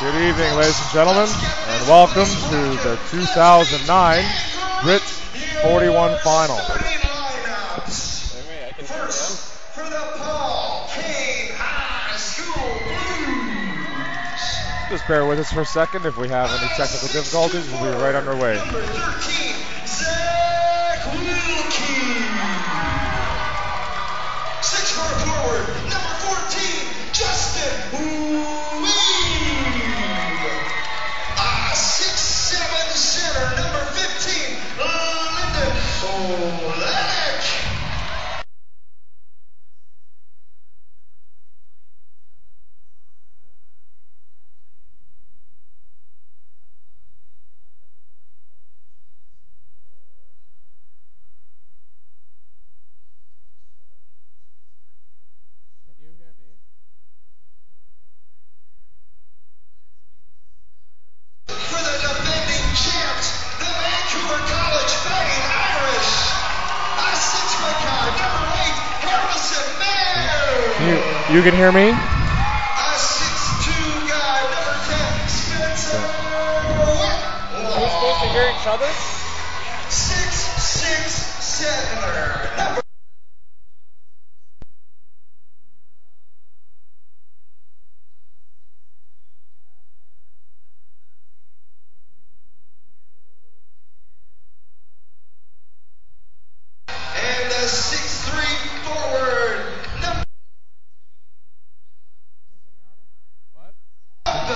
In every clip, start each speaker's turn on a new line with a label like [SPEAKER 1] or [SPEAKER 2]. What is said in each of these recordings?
[SPEAKER 1] Good evening, ladies and gentlemen, and welcome to the 2009 BRIT 41 final.
[SPEAKER 2] First, for the Paul Kane High School Blues.
[SPEAKER 1] Just bear with us for a second. If we have any technical difficulties, we'll be right underway.
[SPEAKER 2] Number 13, Zach Wilkie. 6'4" forward, number 14, Justin Weeb. 6'7" center, number 15, Lyndon Olenek. For the defending champs, the Vancouver College Fighting Irish. A 6-foot guy, number 8, Harrison Mayer.
[SPEAKER 1] You can hear me?
[SPEAKER 2] A 6'2" guy, number 10, Spencer Whitmore.
[SPEAKER 3] Are we supposed to hear each other?
[SPEAKER 2] 6'6" center, number and a 6'3" forward, number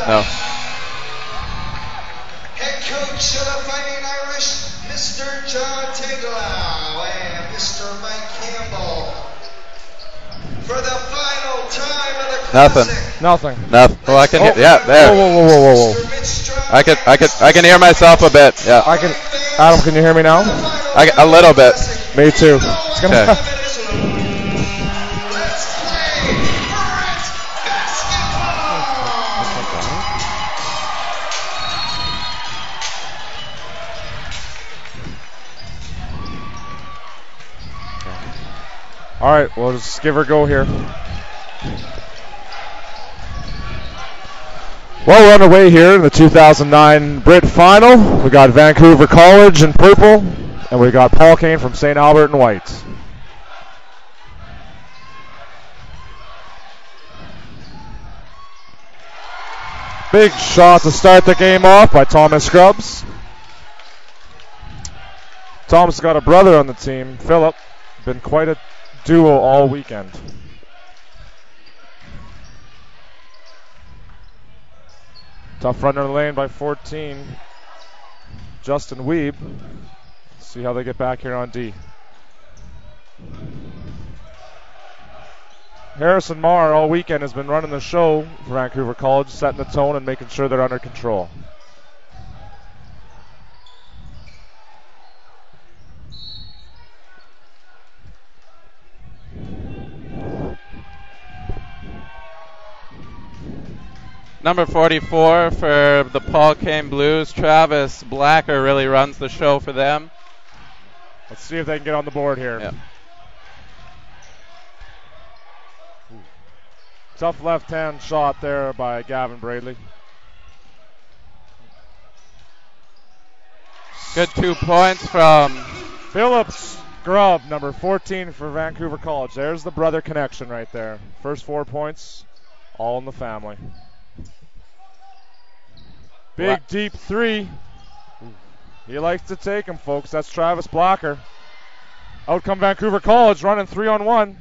[SPEAKER 3] No.
[SPEAKER 2] Head coach of the Fighting Irish, Mr. John Tiglau and Mr. Mike Campbell. For the final time of the classic.
[SPEAKER 1] Nothing.
[SPEAKER 3] No. Well, I can hear. Yeah, there.
[SPEAKER 1] Whoa.
[SPEAKER 2] Mr. Mitch Strong
[SPEAKER 3] I can hear myself a bit. Yeah.
[SPEAKER 1] Adam, can you hear me now?
[SPEAKER 3] A little bit.
[SPEAKER 1] Me too. It's gonna
[SPEAKER 3] Okay.
[SPEAKER 2] Let's play BRIT basketball.
[SPEAKER 1] All right, we'll just give her a go here. Well, we're underway here in the 2009 BRIT final. We got Vancouver College in purple, and we got Paul Kane from St. Albert in white. Big shot to start the game off by Thomas Scrubs. Thomas got a brother on the team, Philip. Been quite a duo all weekend. Tough run in the lane by 14. Justin Weeb. See how they get back here on D. Harrison Marr all weekend has been running the show for Vancouver College, setting the tone and making sure they're under control.
[SPEAKER 3] Number 44 for the Paul Kane Blues, Travis Blacker really runs the show for them.
[SPEAKER 1] Let's see if they can get on the board here.
[SPEAKER 3] Yeah.
[SPEAKER 1] Tough left-hand shot there by Gavin Bradley.
[SPEAKER 3] Good 2 points from
[SPEAKER 1] Phillips Grubb, number 14 for Vancouver College. There's the brother connection right there. First 4 points, all in the family. Big deep three. He likes to take them, folks. That's Travis Blacker. Out come Vancouver College, running 3-on-1.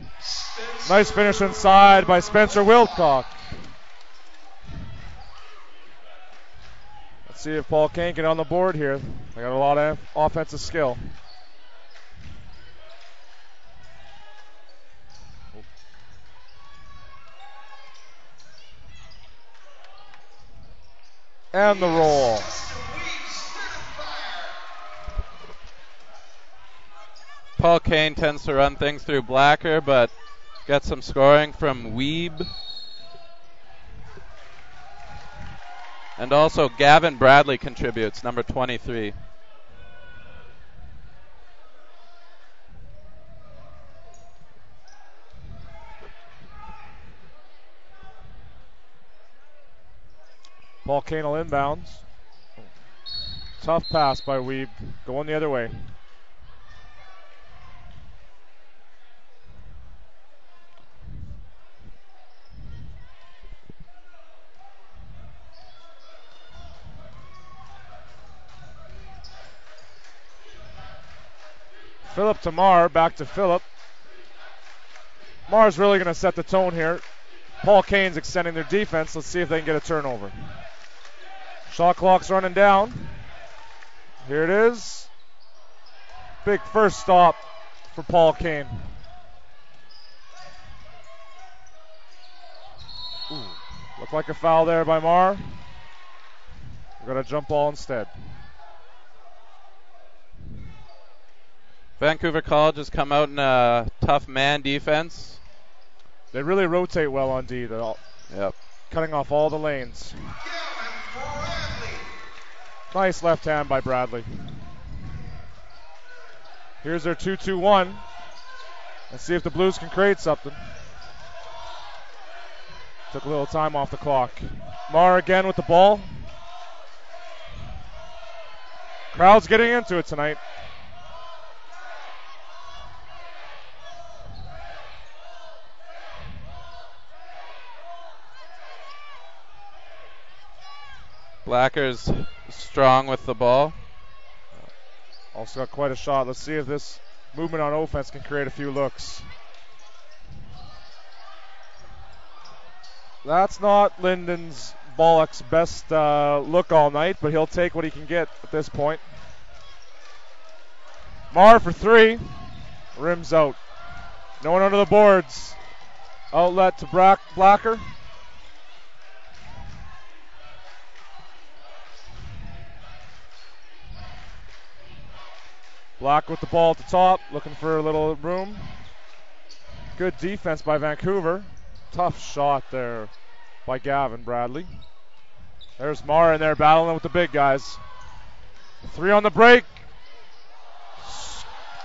[SPEAKER 1] Nice finish inside by Spencer Wilcock. Let's see if Paul Kane can get on the board here. They got a lot of offensive skill. And the roll.
[SPEAKER 3] Paul Kane tends to run things through Blacker, but gets some scoring from Weeb. And also Gavin Bradley contributes, number 23.
[SPEAKER 1] Paul Kane will inbounds. Tough pass by Weeb, going the other way. Phillip to Marr, back to Phillip. Marr's really going to set the tone here. Paul Kane's extending their defense. Let's see if they can get a turnover. Shot clock's running down. Here it is. Big first stop for Paul Kane. Ooh, looked like a foul there by Marr. We're going to jump ball instead.
[SPEAKER 3] Vancouver College has come out in a tough man defense.
[SPEAKER 1] They really rotate well on D. They're all cutting off all the lanes. Nice left hand by Bradley. Here's their 2-2-1. Let's see if the Blues can create something. Took a little time off the clock. Marr again with the ball. Crowd's getting into it tonight.
[SPEAKER 3] Blacker's strong with the ball.
[SPEAKER 1] Also got quite a shot. Let's see if this movement on offense can create a few looks. That's not Linden's Bollock's best look all night, but he'll take what he can get at this point. Marr for three. Rims out. No one under the boards. Outlet to Blacker. Black with the ball at the top, looking for a little room. Good defense by Vancouver. Tough shot there by Gavin Bradley. There's Marr in there battling with the big guys. Three on the break.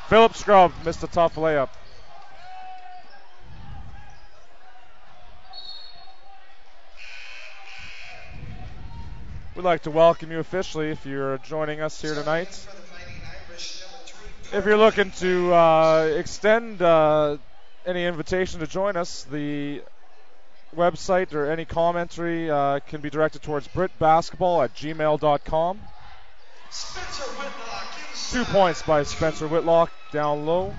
[SPEAKER 1] Phillip Scrub missed a tough layup. We'd like to welcome you officially if you're joining us here tonight. If you're looking to extend any invitation to join us, the website or any commentary can be directed towards britbasketball@gmail.com. 2 points by Spencer Whitlock down low.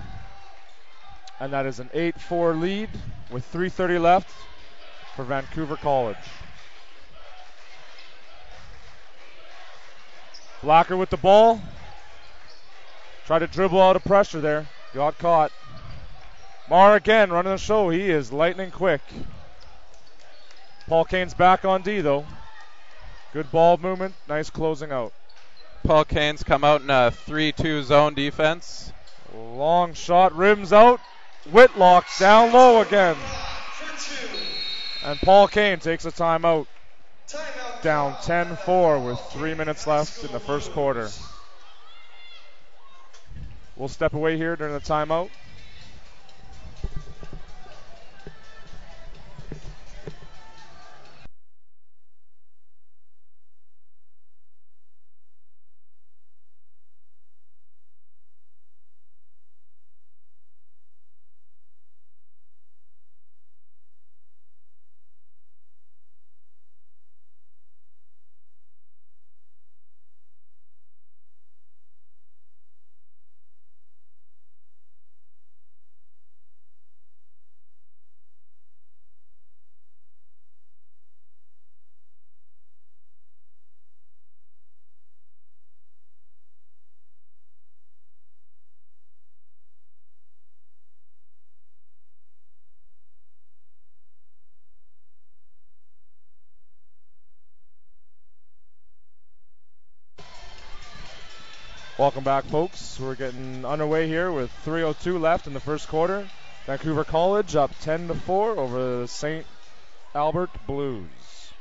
[SPEAKER 1] And that is an 8-4 lead with 3:30 left for Vancouver College. Blacker with the ball. Tried to dribble out of pressure there. Got caught. Marr again running the show. He is lightning quick. Paul Kane's back on D though. Good ball movement. Nice closing out.
[SPEAKER 3] Paul Kane's come out in a 3-2 zone defense.
[SPEAKER 1] Long shot. Rims out. Whitlock down low again. And Paul Kane takes a timeout. Down 10-4 with 3 minutes left in the first quarter. We'll step away here during the timeout. Welcome back, folks. We're getting underway here with 3:02 left in the first quarter. Vancouver College up 10-4 over the St. Albert Blues.
[SPEAKER 3] It's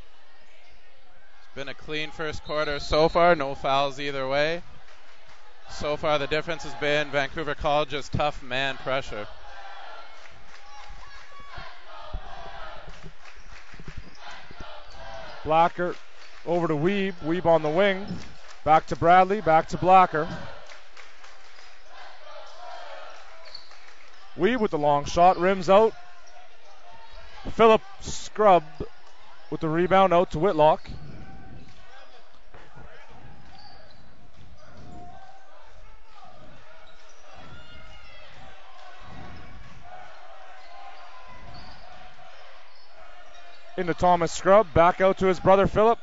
[SPEAKER 3] been a clean first quarter so far. No fouls either way. So far the difference has been Vancouver College's tough man pressure.
[SPEAKER 1] Blacker Over to Weeb. Weeb on the wing. Back to Bradley. Back to Blacker. Weeb with the long shot. Rims out. Phillip Scrub with the rebound out to Whitlock. Into Thomas Scrub, back out to his brother Phillip.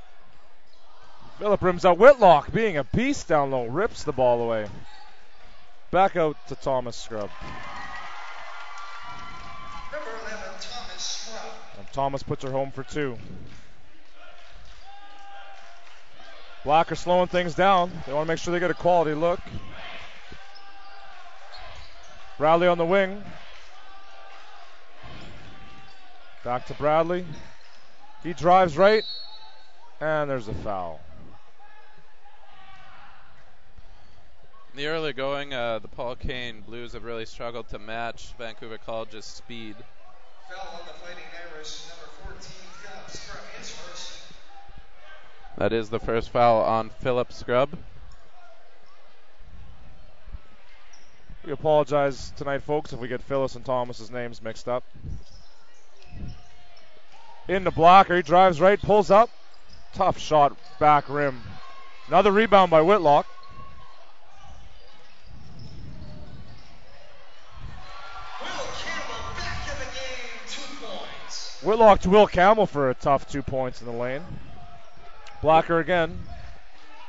[SPEAKER 1] Phillip rims out. Whitlock, being a beast down low, rips the ball away. Back out to Thomas Scrub.
[SPEAKER 2] Number 11, Thomas Scrub.
[SPEAKER 1] And Thomas puts her home for 2. Blacker slowing things down. They want to make sure they get a quality look. Bradley on the wing. Back to Bradley. He drives right, and there's a foul.
[SPEAKER 3] In the early going, the Paul Kane Blues have really struggled to match Vancouver College's speed.
[SPEAKER 2] Foul on the Fighting Irish, number 14, Phillip Scrub, his first.
[SPEAKER 3] That is the first foul on Phillip Scrub.
[SPEAKER 1] We apologize tonight, folks, if we get Phyllis and Thomas's names mixed up. Into Blocker, he drives right, pulls up. Tough shot, back rim. Another rebound by Whitlock.
[SPEAKER 2] Will Campbell back in the game, 2 points.
[SPEAKER 1] Whitlock to Will Campbell for a tough 2 points in the lane. Blocker again,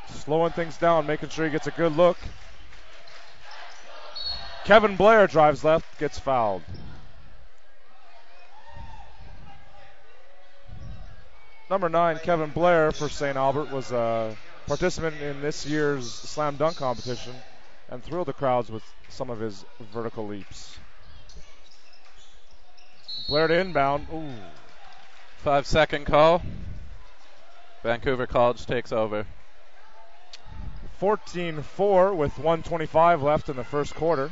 [SPEAKER 1] slowing things down, making sure he gets a good look. Kevin Blair drives left, gets fouled. Number 9, Kevin Blair for St. Albert, was a participant in this year's slam dunk competition and thrilled the crowds with some of his vertical leaps. Blair to inbound. Ooh.
[SPEAKER 3] 5-second call. Vancouver College takes over.
[SPEAKER 1] 14-4 with 1:25 left in the first quarter.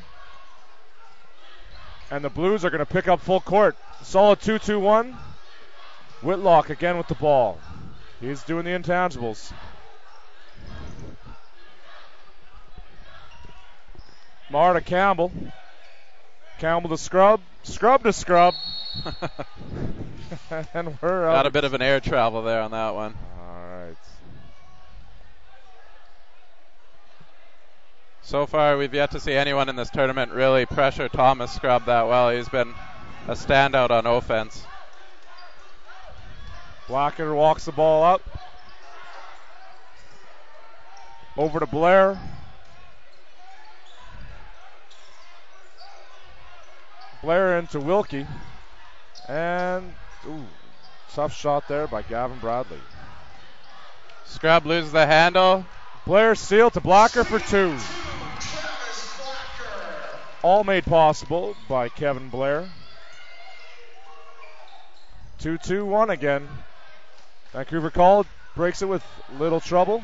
[SPEAKER 1] And the Blues are going to pick up full court. Solid 2-2-1. Whitlock again with the ball. He's doing the intangibles. Mar to Campbell. Campbell to Scrub. Scrub to Scrub. And we're
[SPEAKER 3] Got a bit of an air travel there on that one.
[SPEAKER 1] All right.
[SPEAKER 3] So far, we've yet to see anyone in this tournament really pressure Thomas Scrub that well. He's been a standout on offense.
[SPEAKER 1] Blacker walks the ball up. Over to Blair. Blair into Wilkie. And tough shot there by Gavin Bradley.
[SPEAKER 3] Scrub loses the handle.
[SPEAKER 1] Blair sealed to Blacker for 2. All made possible by Kevin Blair. 2-2-1 again. Vancouver College breaks it with little trouble.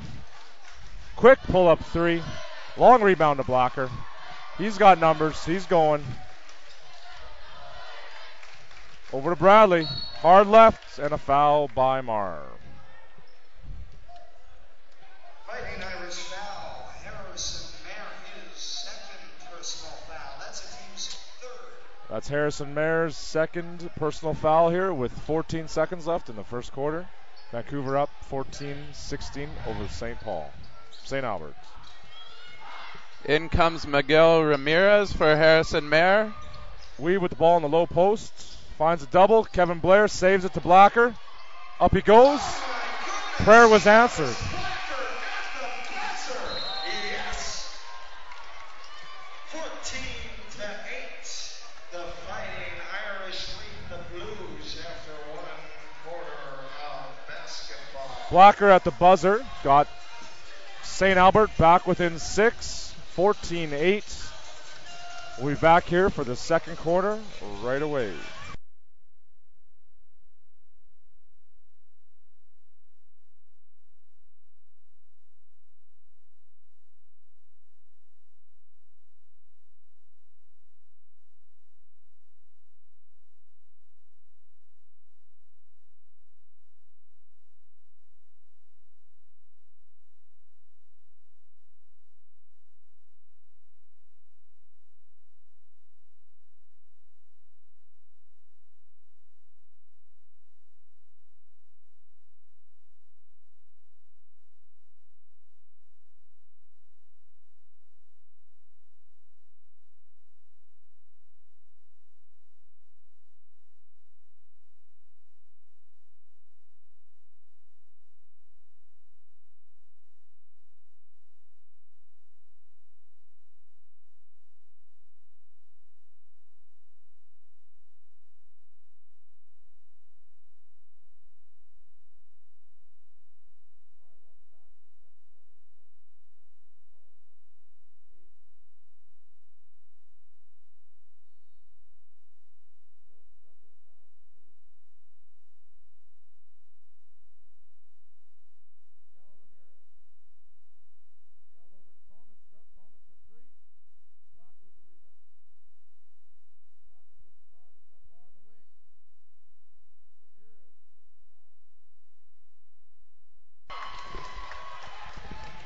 [SPEAKER 1] Quick pull-up 3. Long rebound to Blacker. He's got numbers. He's going. Over to Bradley. Hard left and a foul by Marr.
[SPEAKER 2] Fighting Irish foul. Harrison Mayer, his second personal foul. That's the team's 3rd.
[SPEAKER 1] That's Harrison Mayer's second personal foul here with 14 seconds left in the first quarter. Vancouver up 14-16 over St. Albert.
[SPEAKER 3] In comes Miguel Ramirez for Harrison Mayer.
[SPEAKER 1] Weed with the ball in the low post. Finds a double. Kevin Blair saves it to Blacker. Up he goes. Prayer was answered.
[SPEAKER 2] Yes. 14-8. The Fighting Irish lead the Blues after 1 quarter of basketball.
[SPEAKER 1] Blacker at the buzzer. Got St. Albert back within 6. 14-8. We'll be back here for the second quarter right away.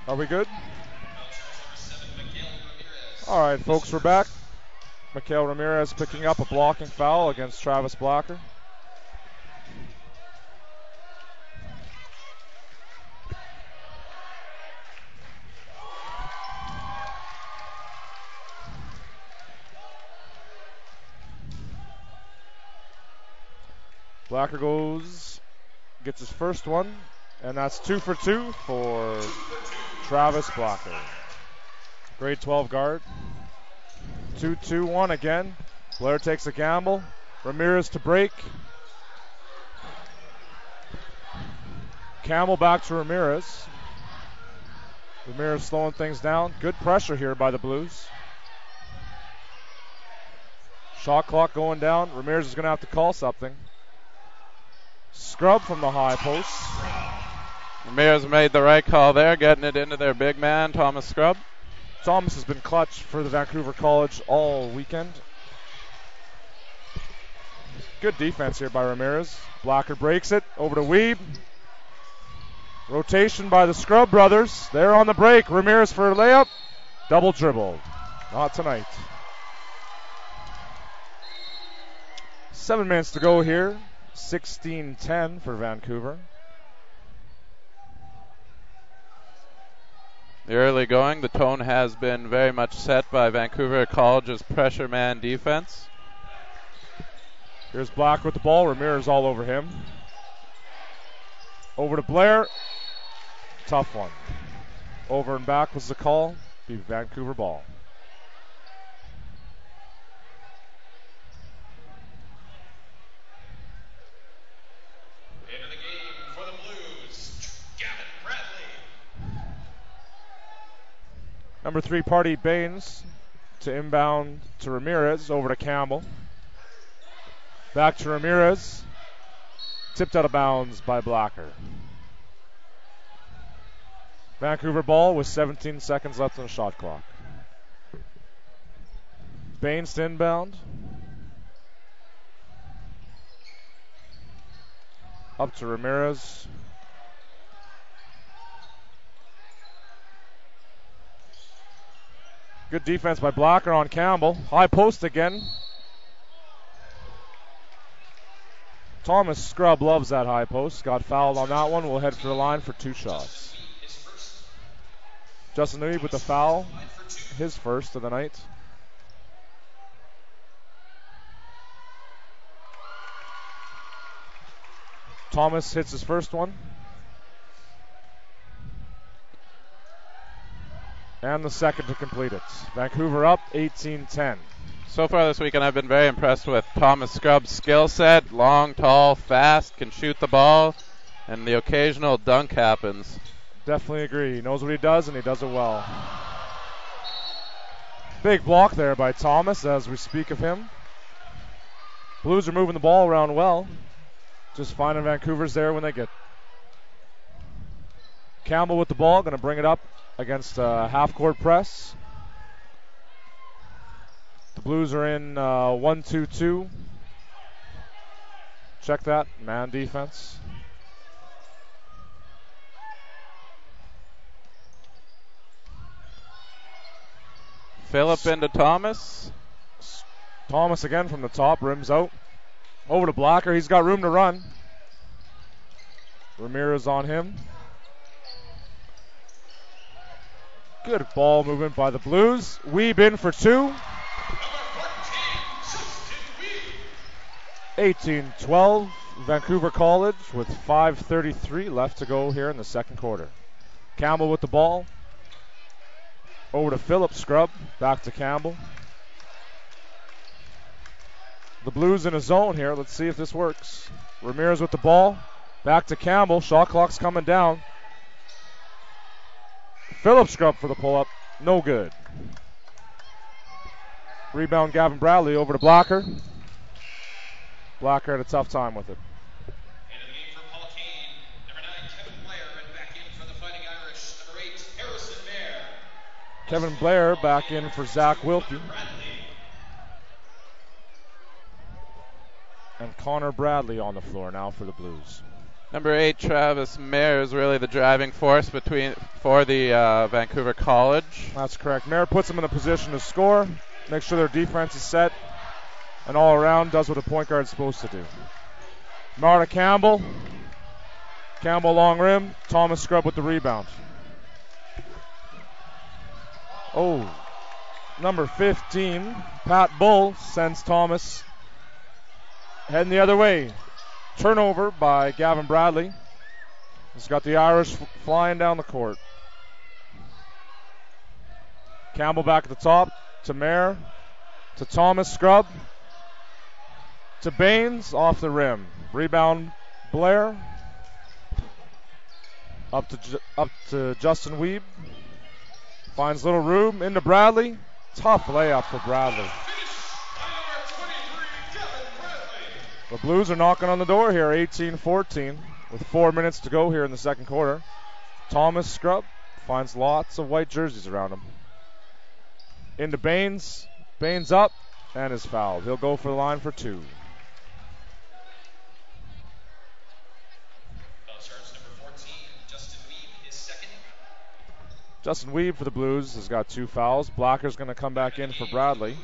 [SPEAKER 1] Are we good? All right, folks, we're back. Mikael Ramirez picking up a blocking foul against Travis Blocker. Blocker gets his first one, and that's 2 for 2 for Travis Blocker. Grade 12 guard. 2-2-1 again. Blair takes a gamble. Ramirez to break. Campbell back to Ramirez. Ramirez slowing things down. Good pressure here by the Blues. Shot clock going down. Ramirez is going to have to call something. Scrub from the high post.
[SPEAKER 3] Ramirez made the right call there, getting it into their big man, Thomas Scrub.
[SPEAKER 1] Thomas has been clutch for the Vancouver College all weekend. Good defense here by Ramirez. Blocker breaks it. Over to Weeb. Rotation by the Scrub brothers. They're on the break. Ramirez for a layup. Double dribble. Not tonight. 7 minutes to go here. 16-10 for Vancouver.
[SPEAKER 3] The early going, the tone has been very much set by Vancouver College's pressure man defense.
[SPEAKER 1] Here's Black with the ball. Ramirez all over him. Over to Blair. Tough one. Over and back was the call. Be Vancouver ball.
[SPEAKER 2] Into the game for the Blues, Gavin Bradley.
[SPEAKER 1] Number 3, Party Baines to inbound to Ramirez. Over to Campbell. Back to Ramirez. Tipped out of bounds by Blacker. Vancouver ball with 17 seconds left on the shot clock. Baines to inbound. Up to Ramirez. Good defense by Blocker on Campbell. High post again. Thomas Scrub loves that high post. Got fouled on that one. We'll head for the line for 2 shots. Justin Louis with the foul. His first of the night. Thomas hits his first one. And the second to complete it. Vancouver up 18-10.
[SPEAKER 3] So far this weekend, I've been very impressed with Thomas Scrub's skill set. Long, tall, fast, can shoot the ball, and the occasional dunk happens.
[SPEAKER 1] Definitely agree. He knows what he does, and he does it well. Big block there by Thomas as we speak of him. Blues are moving the ball around well. Just finding Vancouver's there when they get. Campbell with the ball, going to bring it up against a half-court press. The Blues are in 1-2-2. Check that, man defense.
[SPEAKER 3] Phillip into Thomas.
[SPEAKER 1] Thomas again from the top, rims out. Over to Blocker, he's got room to run. Ramirez on him. Good ball movement by the Blues. Weeb in for 2. 18-12, Vancouver College with 5:33 left to go here in the second quarter. Campbell with the ball. Over to Phillip Scrub, back to Campbell. The Blues in a zone here. Let's see if this works. Ramirez with the ball, back to Campbell. Shot clock's coming down. Phillip Scrub for the pull-up, no good. Rebound Gavin Bradley over to Blocker. Blocker had a tough time with it.
[SPEAKER 2] Into the game for Paul Kane, number 9, Kevin Blair, and back in for the Fighting Irish, number 8, Harrison Mayer.
[SPEAKER 1] Kevin Blair back in for Zach Wilkie. And Connor Bradley on the floor now for the Blues.
[SPEAKER 3] Number 8, Travis Mayer, is really the driving force for the Vancouver College.
[SPEAKER 1] That's correct. Mayer puts them in a position to score, make sure their defense is set, and all around does what a point guard's supposed to do. Marta Campbell. Campbell long rim. Thomas Scrub with the rebound. Oh, number 15, Pat Bull, sends Thomas heading the other way. Turnover by Gavin Bradley. He's got the Irish flying down the court. Campbell back at the top to Mayer, to Thomas Scrub, to Baines off the rim. Rebound Blair. Up to Justin Weeb. Finds little room into Bradley. Tough layup for Bradley. The Blues are knocking on the door here, 18-14, with 4 minutes to go here in the second quarter. Thomas Scrub finds lots of white jerseys around him. Into Baines. Baines up and is fouled. He'll go for the line for 2. Justin Weeb for the Blues has got 2 fouls. Blacker's going to come back in for Bradley.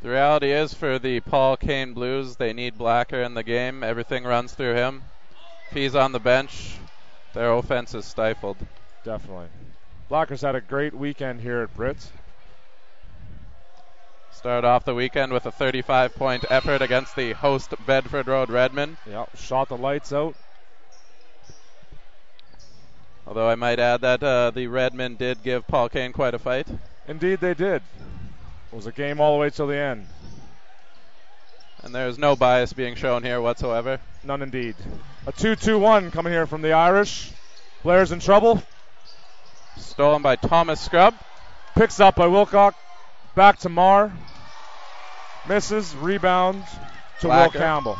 [SPEAKER 3] The reality is for the Paul Kane Blues, they need Blacker in the game. Everything runs through him. If he's on the bench, their offense is stifled.
[SPEAKER 1] Definitely. Blacker's had a great weekend here at BRIT.
[SPEAKER 3] Started off the weekend with a 35-point effort against the host Bedford Road Redmond.
[SPEAKER 1] Yep, shot the lights out.
[SPEAKER 3] Although I might add that the Redmond did give Paul Kane quite a fight.
[SPEAKER 1] Indeed they did. It was a game all the way till the end.
[SPEAKER 3] And there's no bias being shown here whatsoever.
[SPEAKER 1] None indeed. A 2-2-1 coming here from the Irish. Blair's in trouble.
[SPEAKER 3] Stolen by Thomas Scrub.
[SPEAKER 1] Picks up by Wilcock. Back to Marr. Misses. Rebound to
[SPEAKER 3] Blacker.
[SPEAKER 1] Will Campbell.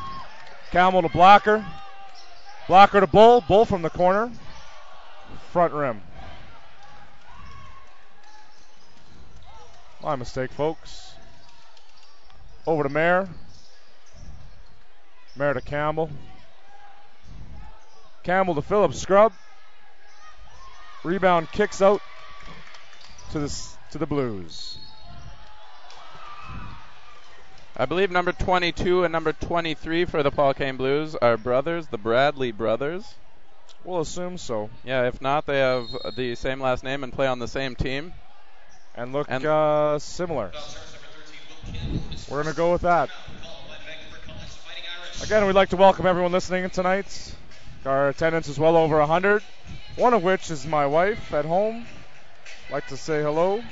[SPEAKER 1] Campbell to Blacker. Blacker to Bull. Bull from the corner. Front rim. My mistake, folks. Over to Mayer. Mayer to Campbell. Campbell to Phillips. Scrub. Rebound kicks out to the Blues.
[SPEAKER 3] I believe number 22 and number 23 for the Paul Kane Blues are brothers, the Bradley brothers.
[SPEAKER 1] We'll assume so.
[SPEAKER 3] Yeah, if not, they have the same last name and play on the same team.
[SPEAKER 1] And look similar. We're going to go with that. Again, we'd like to welcome everyone listening tonight. Our attendance is well over 100, one of which is my wife at home. Like to say hello.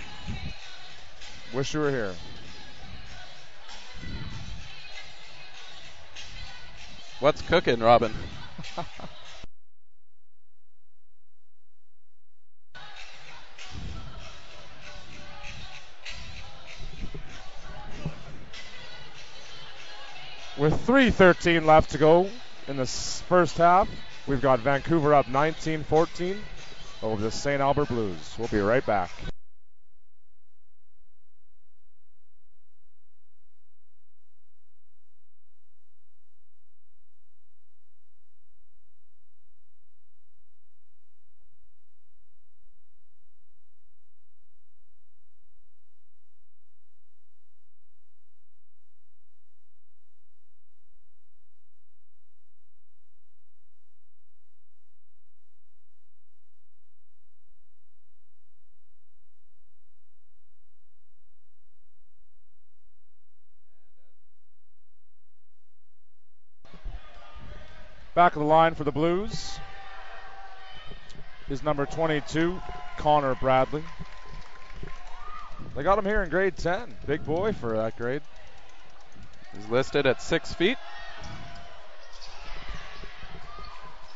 [SPEAKER 1] Wish you were here.
[SPEAKER 3] What's cooking, Robin?
[SPEAKER 1] With 3:13 left to go in the first half, we've got Vancouver up 19-14 over the St. Albert Blues. We'll be right back. Back of the line for the Blues is number 22, Connor Bradley. They got him here in grade 10. Big boy for that grade.
[SPEAKER 3] He's listed at 6 feet.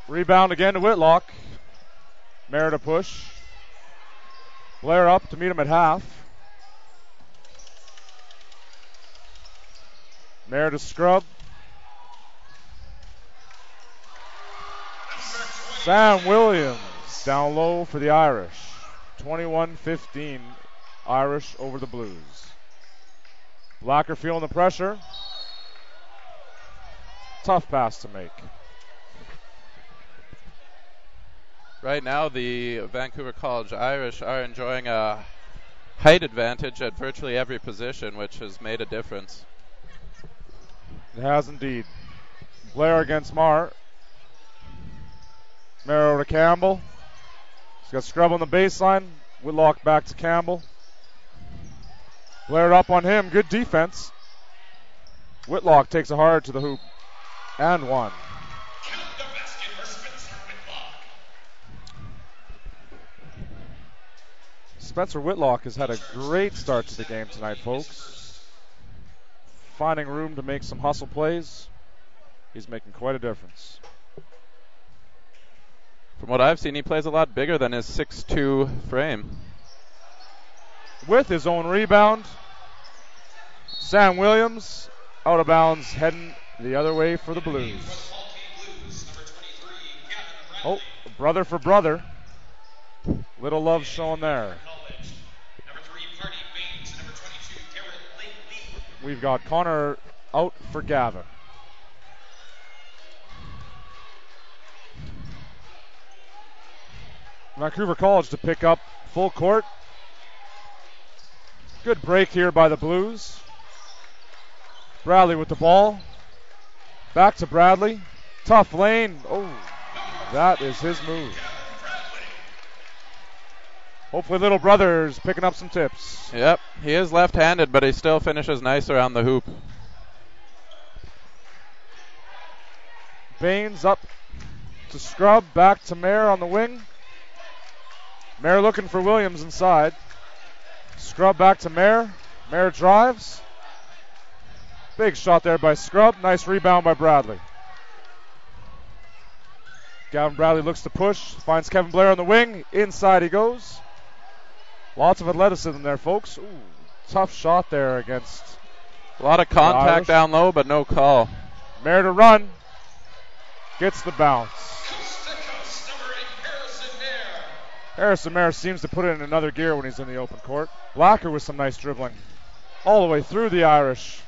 [SPEAKER 1] Rebound again to Whitlock. Mayer to push. Blair up to meet him at half. Mayer to Scrub. Sam Williams down low for the Irish. 21-15 Irish over the Blues. Blacker feeling the pressure. Tough pass to make.
[SPEAKER 3] Right now, the Vancouver College Irish are enjoying a height advantage at virtually every position, which has made a difference.
[SPEAKER 1] It has indeed. Blair against Marr. Mayer over to Campbell. He's got Scrub on the baseline. Whitlock back to Campbell. Blair up on him. Good defense. Whitlock takes a hard to the hoop. And one. Spencer Whitlock has had a great start to the game tonight, folks. Finding room to make some hustle plays. He's making quite a difference.
[SPEAKER 3] From what I've seen, he plays a lot bigger than his 6'2" frame.
[SPEAKER 1] With his own rebound, Sam Williams out of bounds, heading the other way for the Blues. Oh, brother for brother. Little love shown there. We've got Connor out for Gavin. Vancouver College to pick up full court. Good break here by the Blues. Bradley with the ball. Back to Bradley. Tough lane. Oh, that is his move. Hopefully little brother's picking up some tips.
[SPEAKER 3] Yep, he is left-handed, but he still finishes nice around the hoop.
[SPEAKER 1] Baines up to Scrub. Back to Mayer on the wing. Mayer looking for Williams inside. Scrub back to Mayer. Mayer drives. Big shot there by Scrub. Nice rebound by Bradley. Gavin Bradley looks to push. Finds Kevin Blair on the wing. Inside he goes. Lots of athleticism there, folks. Ooh, tough shot there against.
[SPEAKER 3] A lot of contact down low, but no call.
[SPEAKER 1] Mayer to run. Gets the bounce. Harrison Mayer seems to put it in another gear when he's in the open court. Blacker with some nice dribbling. All the way through the Irish.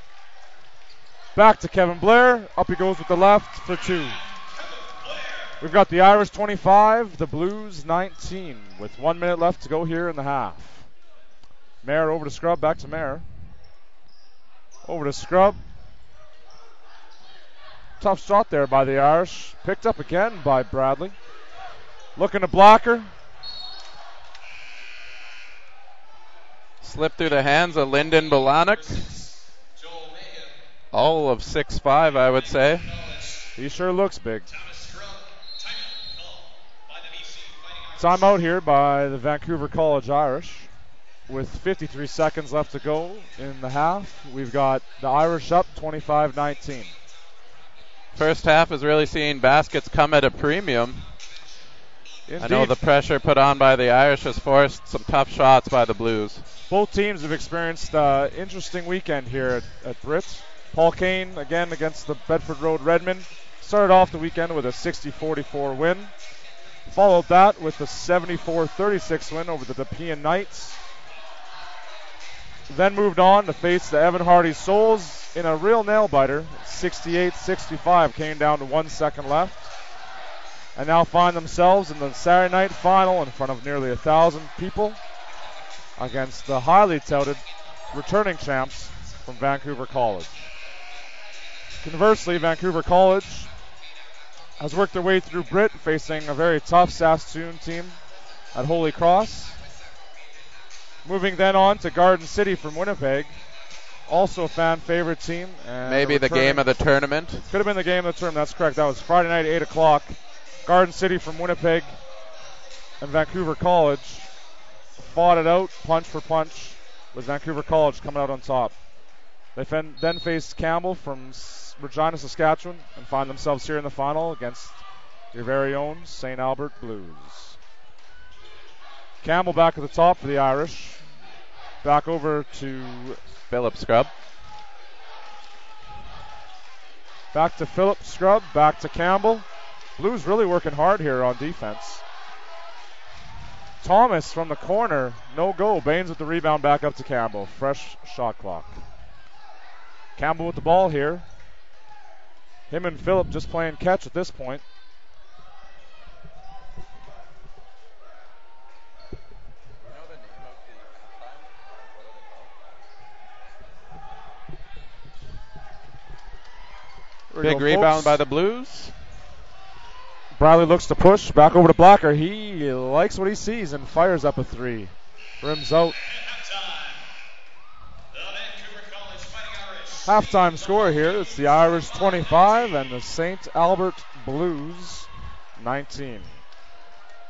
[SPEAKER 1] Back to Kevin Blair. Up he goes with the left for two. We've got the Irish 25, the Blues 19, with 1 minute left to go here in the half. Mayer over to Scrub, back to Mayer. Over to Scrub. Tough shot there by the Irish. Picked up again by Bradley. Looking to Blacker.
[SPEAKER 3] Slipped through the hands of Lyndon Bolanek. All of 6'5", I would say.
[SPEAKER 1] He sure looks big. Timeout here by the Vancouver College Irish. With 53 seconds left to go in the half, we've got the Irish up 25-19.
[SPEAKER 3] First half is really seeing baskets come at a premium.
[SPEAKER 1] Indeed.
[SPEAKER 3] I know the pressure put on by the Irish has forced some tough shots by the Blues.
[SPEAKER 1] Both teams have experienced an interesting weekend here at BRIT. Paul Kane again against the Bedford Road Redmen. Started off the weekend with a 60-44 win. Followed that with a 74-36 win over the Nepean Knights. Then moved on to face the Evan Hardy Souls in a real nail-biter. 68-65 came down to 1 second left. And now find themselves in the Saturday night final in front of nearly 1,000 people against the highly touted returning champs from Vancouver College. Conversely, Vancouver College has worked their way through BRIT, facing a very tough Saskatoon team at Holy Cross. Moving then on to Garden City from Winnipeg, also a fan favorite team. And
[SPEAKER 3] maybe the game of the tournament.
[SPEAKER 1] Could have been the game of the tournament, that's correct. That was Friday night, 8 o'clock. Garden City from Winnipeg and Vancouver College fought it out, punch for punch, with Vancouver College coming out on top. They then faced Campbell from Regina, Saskatchewan, and find themselves here in the final against your very own St. Albert Blues. Campbell back at the top for the Irish. Back over to
[SPEAKER 3] Philip Scrub.
[SPEAKER 1] Back to Philip Scrub, back to Campbell. Blues really working hard here on defense. Thomas from the corner, no go. Baines with the rebound back up to Campbell. Fresh shot clock. Campbell with the ball here. Him and Phillip just playing catch at this point.
[SPEAKER 3] Big rebound by the Blues.
[SPEAKER 1] Bradley looks to push. Back over to Blacker. He likes what he sees and fires up a three. Rims out. Halftime score here. It's the Irish 25 and the St. Albert Blues 19.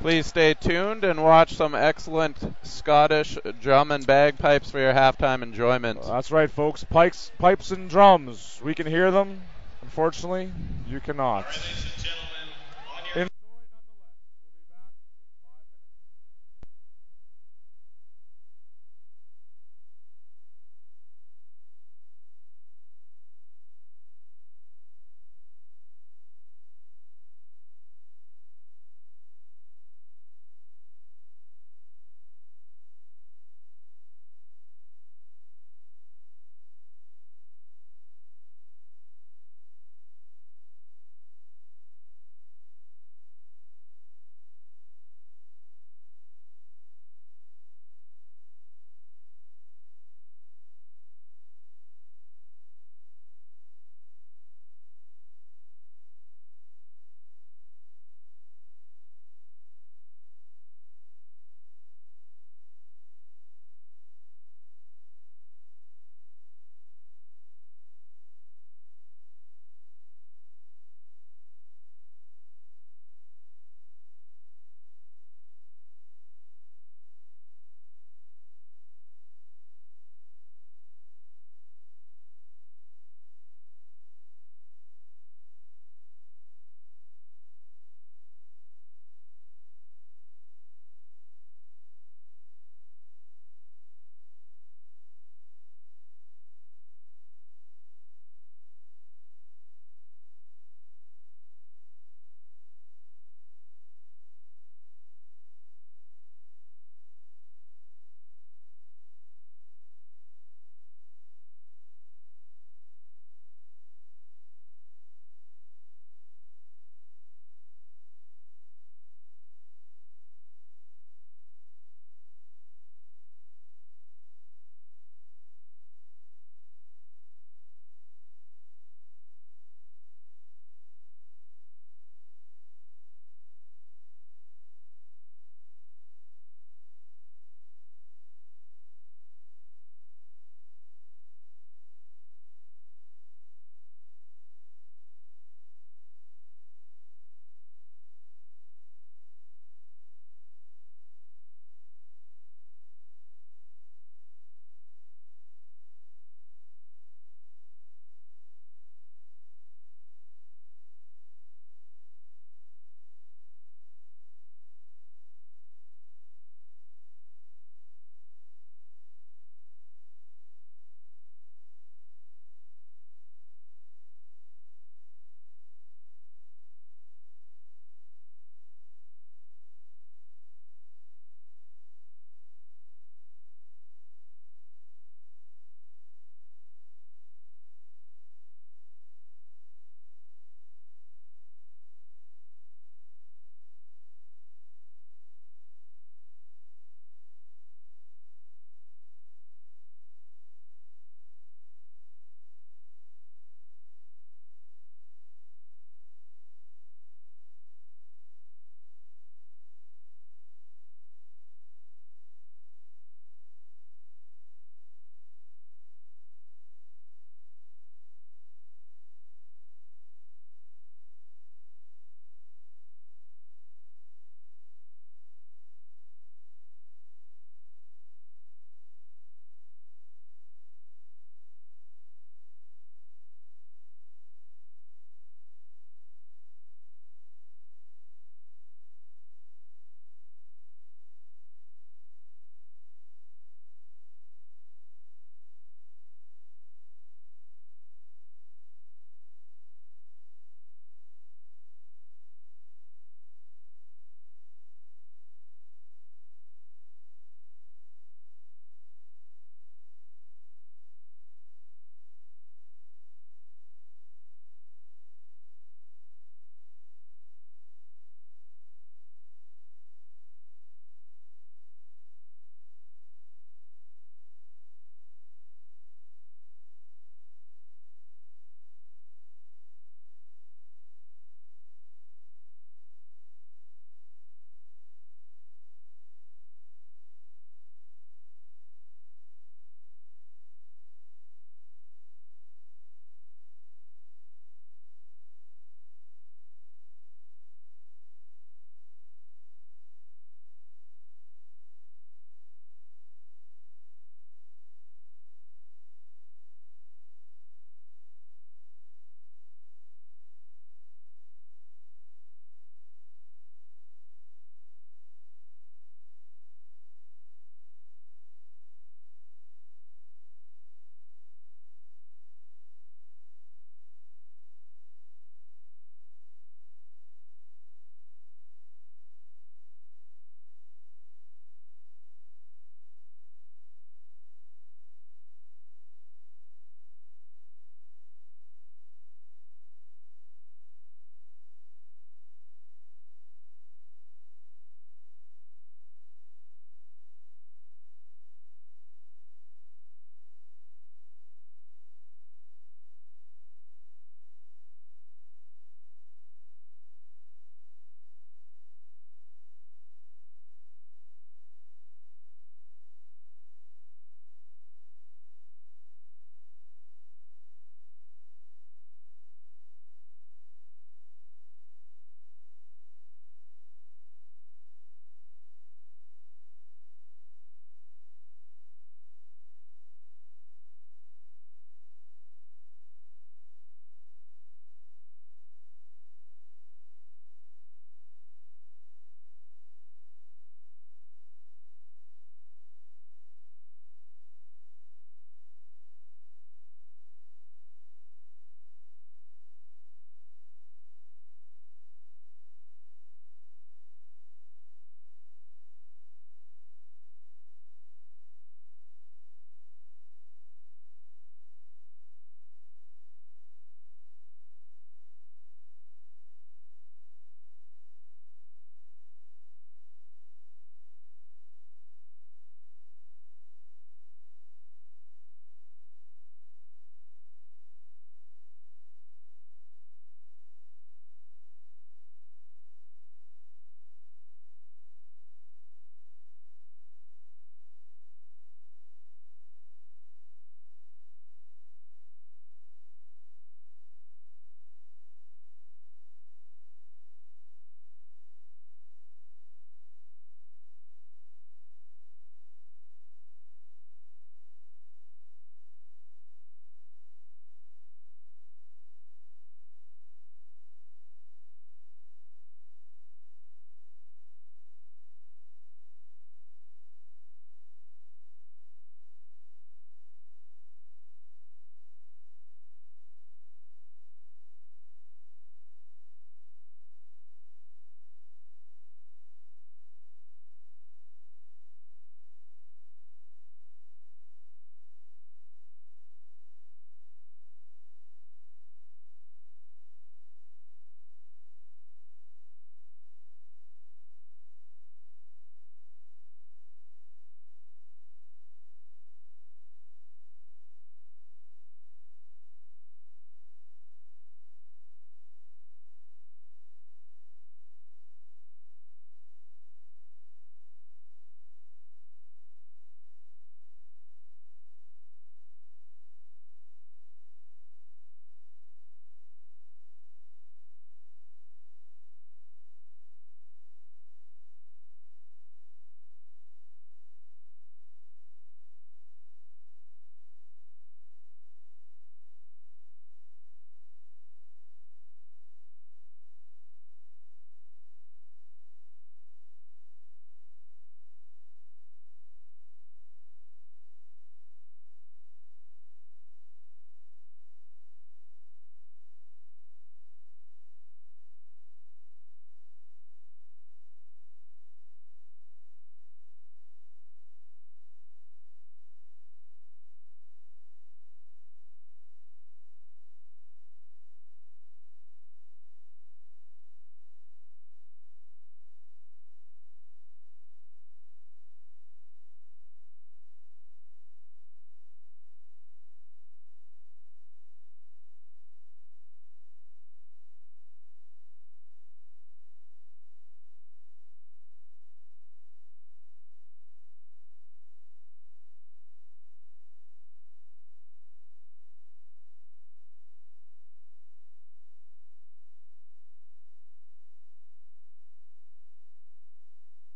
[SPEAKER 3] Please stay tuned and watch some excellent Scottish drum and bagpipes for your halftime enjoyment.
[SPEAKER 1] That's right, folks. Pipes and drums. We can hear them. Unfortunately, you cannot.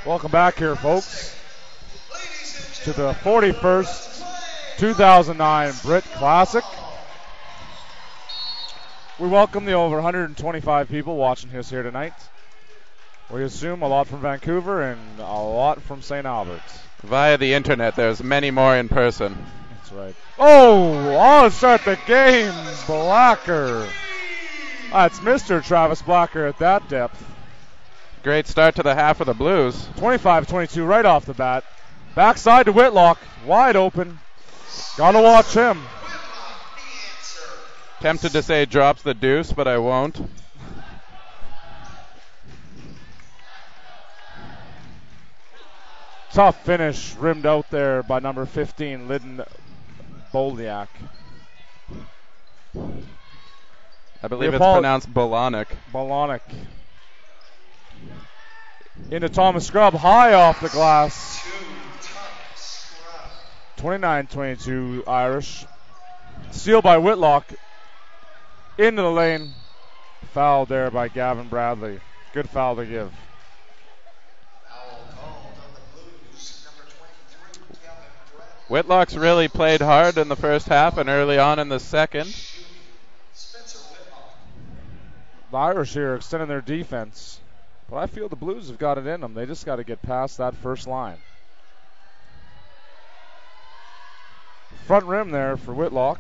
[SPEAKER 1] Welcome back here, folks, to the 41st 2009 BRIT Classic. We welcome the over 125 people watching us here tonight. We assume a lot from Vancouver and a lot from St. Albert's.
[SPEAKER 3] Via the internet, there's many more in person.
[SPEAKER 1] That's right. Oh, I'll start the game, Blacker. That's Mr. Travis Blacker at that depth.
[SPEAKER 3] Great start to the half of the Blues.
[SPEAKER 1] 25-22 right off the bat. Backside to Whitlock, wide open. Gotta watch him.
[SPEAKER 3] Tempted to say drops the deuce, but I won't.
[SPEAKER 1] Tough finish, rimmed out there by number 15, Lyndon Bolniak.
[SPEAKER 3] I believe it's pronounced Bolonic.
[SPEAKER 1] Bolonic. Into Thomas Scrub, high off the glass. 29-22 Irish. Steal by Whitlock. Into the lane. Foul there by Gavin Bradley. Good foul to give.
[SPEAKER 3] Whitlock's really played hard in the first half and early on in the second.
[SPEAKER 1] The Irish here extending their defense. But I feel the Blues have got it in them. They just got to get past that first line. Front rim there for Whitlock.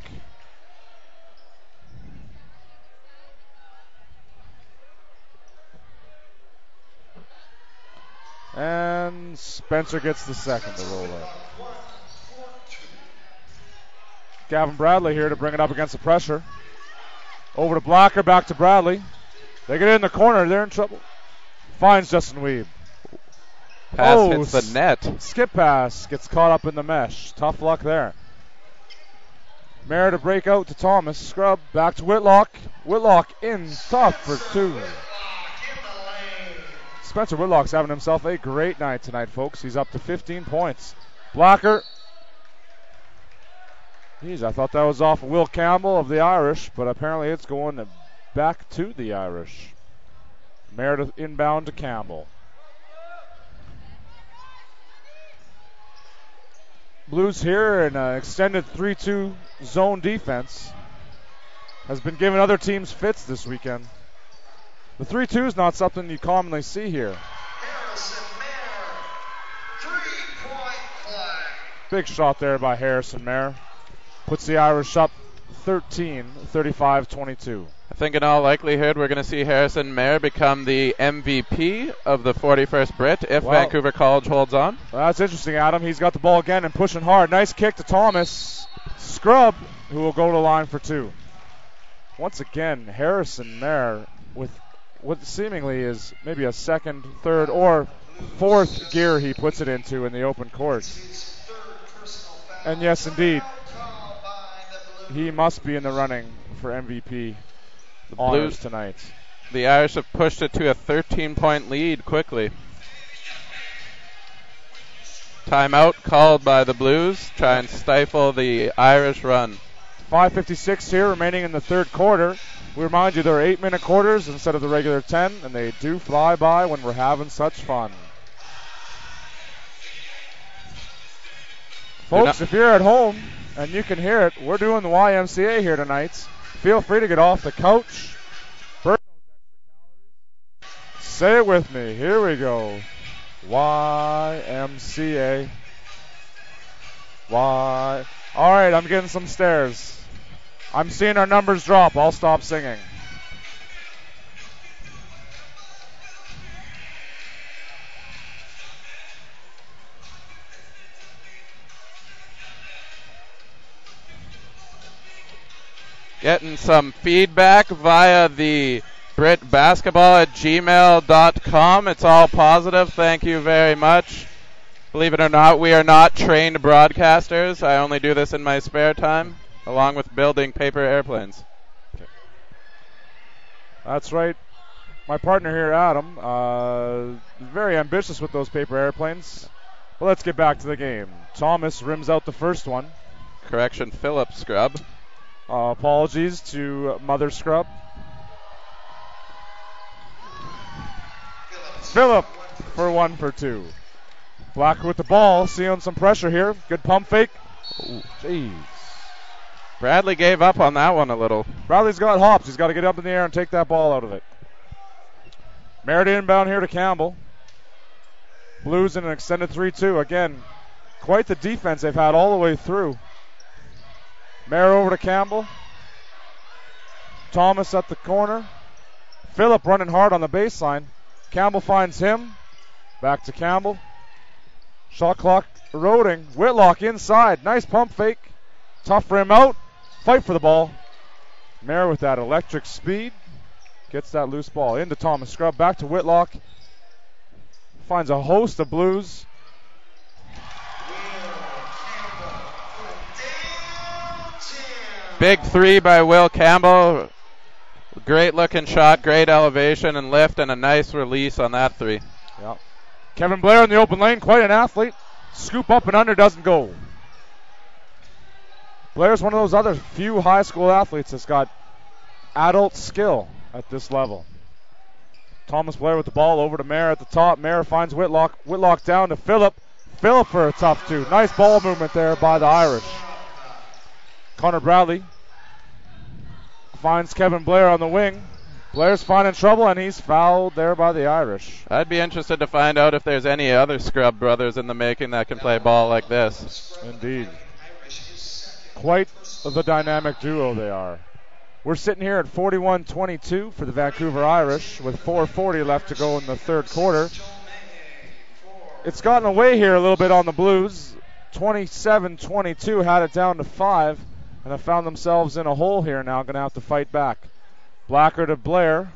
[SPEAKER 1] And Spencer gets the second to roll in. Gavin Bradley here to bring it up against the pressure. Over to Blacker, back to Bradley. They get it in the corner, they're in trouble. Finds Justin Weeb.
[SPEAKER 3] Pass hits the net.
[SPEAKER 1] Skip pass, gets caught up in the mesh. Tough luck there. Mayer to break out to Thomas. Scrub, back to Whitlock. Whitlock in tough for two. Spencer Whitlock's having himself a great night tonight, folks. He's up to 15 points. Blacker. Geez, I thought that was off Will Campbell of the Irish, but apparently it's going back to the Irish. Meredith inbound to Campbell. Blues here in an extended 3-2 zone defense. Has been giving other teams fits this weekend. The 3-2 is not something you commonly see here. Big shot there by Harrison Mayer. Puts the Irish up 35-22.
[SPEAKER 3] I think in all likelihood we're going to see Harrison Mayer become the MVP of the 41st BRIT if Vancouver College holds on.
[SPEAKER 1] Well, that's interesting, Adam. He's got the ball again and pushing hard. Nice kick to Thomas. Scrub, who will go to the line for two. Once again, Harrison Mayer with what seemingly is maybe a second, third, or fourth gear he puts it into in the open court. And yes, indeed, he must be in the running for MVP honors tonight.
[SPEAKER 3] The Irish have pushed it to a 13-point lead quickly. Timeout called by the Blues. Try and stifle the Irish run.
[SPEAKER 1] 5:56 here remaining in the third quarter. We remind you there are 8-minute quarters instead of the regular 10, and they do fly by when we're having such fun. Folks, if you're at home and you can hear it, we're doing the YMCA here tonight. Feel free to get off the couch. Say it with me. Here we go. YMCA. All right, I'm getting some stares. I'm seeing our numbers drop. I'll stop singing.
[SPEAKER 3] Getting some feedback via the BritBasketball@gmail.com. It's all positive. Thank you very much. Believe it or not, we are not trained broadcasters. I only do this in my spare time, along with building paper airplanes.
[SPEAKER 1] Okay. That's right. My partner here, Adam, very ambitious with those paper airplanes. Well, let's get back to the game. Thomas rims out the first one.
[SPEAKER 3] Correction, Philip Scrub.
[SPEAKER 1] Apologies to Mother Scrub. Philip for 1 for 2. Blacker with the ball, seeing some pressure here. Good pump fake. Oh, jeez.
[SPEAKER 3] Bradley gave up on that one a little.
[SPEAKER 1] Bradley's got hops. He's got to get up in the air and take that ball out of it. Merritt inbound here to Campbell. Blues in an extended 3-2. Again, quite the defense they've had all the way through. Merritt over to Campbell. Thomas at the corner. Phillip running hard on the baseline. Campbell finds him. Back to Campbell. Shot clock eroding. Whitlock inside. Nice pump fake. Tough for him out. Fight for the ball. Merritt with that electric speed. Gets that loose ball into Thomas Scrub. Back to Whitlock. Finds a host of Blues.
[SPEAKER 3] Big 3 by Will Campbell. Great looking shot, great elevation and lift, and a nice release on that 3.
[SPEAKER 1] Yep. Kevin Blair in the open lane, quite an athlete. Scoop up and under, doesn't go. Blair's one of those other few high school athletes that's got adult skill at this level. Thomas Blair with the ball over to Mayer at the top. Mayer finds Whitlock. Whitlock down to Phillip. Phillip for a tough 2. Nice ball movement there by the Irish. Connor Bradley finds Kevin Blair on the wing. Blair's finding trouble, and he's fouled there by the Irish.
[SPEAKER 3] I'd be interested to find out if there's any other Scrub brothers in the making that can play ball like this.
[SPEAKER 1] Indeed. Quite the dynamic duo they are. We're sitting here at 41-22 for the Vancouver Irish with 4:40 left to go in the third quarter. It's gotten away here a little bit on the Blues. 27-22, had it down to 5, and have found themselves in a hole here now. Going to have to fight back. Blacker to Blair.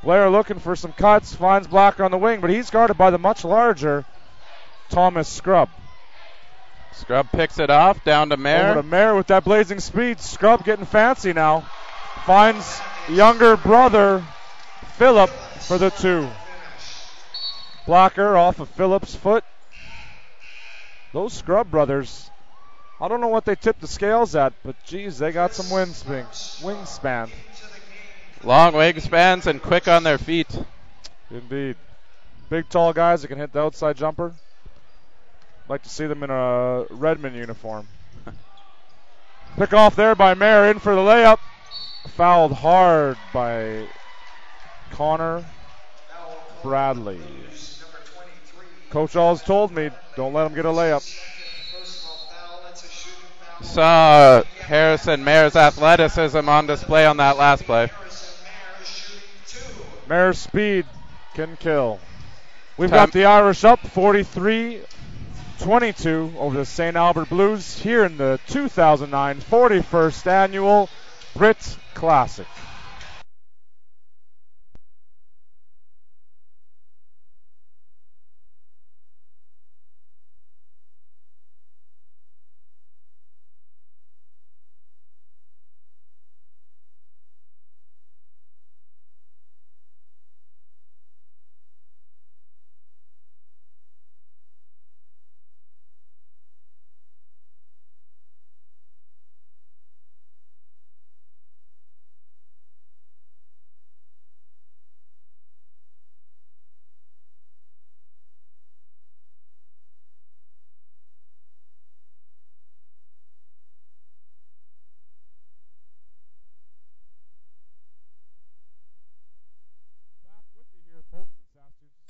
[SPEAKER 1] Blair looking for some cuts, finds Blacker on the wing, but he's guarded by the much larger Thomas Scrub.
[SPEAKER 3] Scrub picks it off, down to Mayer.
[SPEAKER 1] Over to Mayer with that blazing speed. Scrub getting fancy now. Finds younger brother Phillip for the 2. Blacker off of Phillip's foot. Those Scrub brothers, I don't know what they tipped the scales at, but geez, they got some wingspan.
[SPEAKER 3] Long wingspans and quick on their feet.
[SPEAKER 1] Indeed. Big, tall guys that can hit the outside jumper. Like to see them in a Redmond uniform. Pick off there by Mayer, in for the layup. Fouled hard by Connor Bradley. Coach always told me, don't let him get a layup.
[SPEAKER 3] Saw Harrison Mayer's athleticism on display on that last play.
[SPEAKER 1] Mayer's speed can kill. We've got the Irish up 43-22 over the St. Albert Blues here in the 2009 41st Annual BRIT Classic.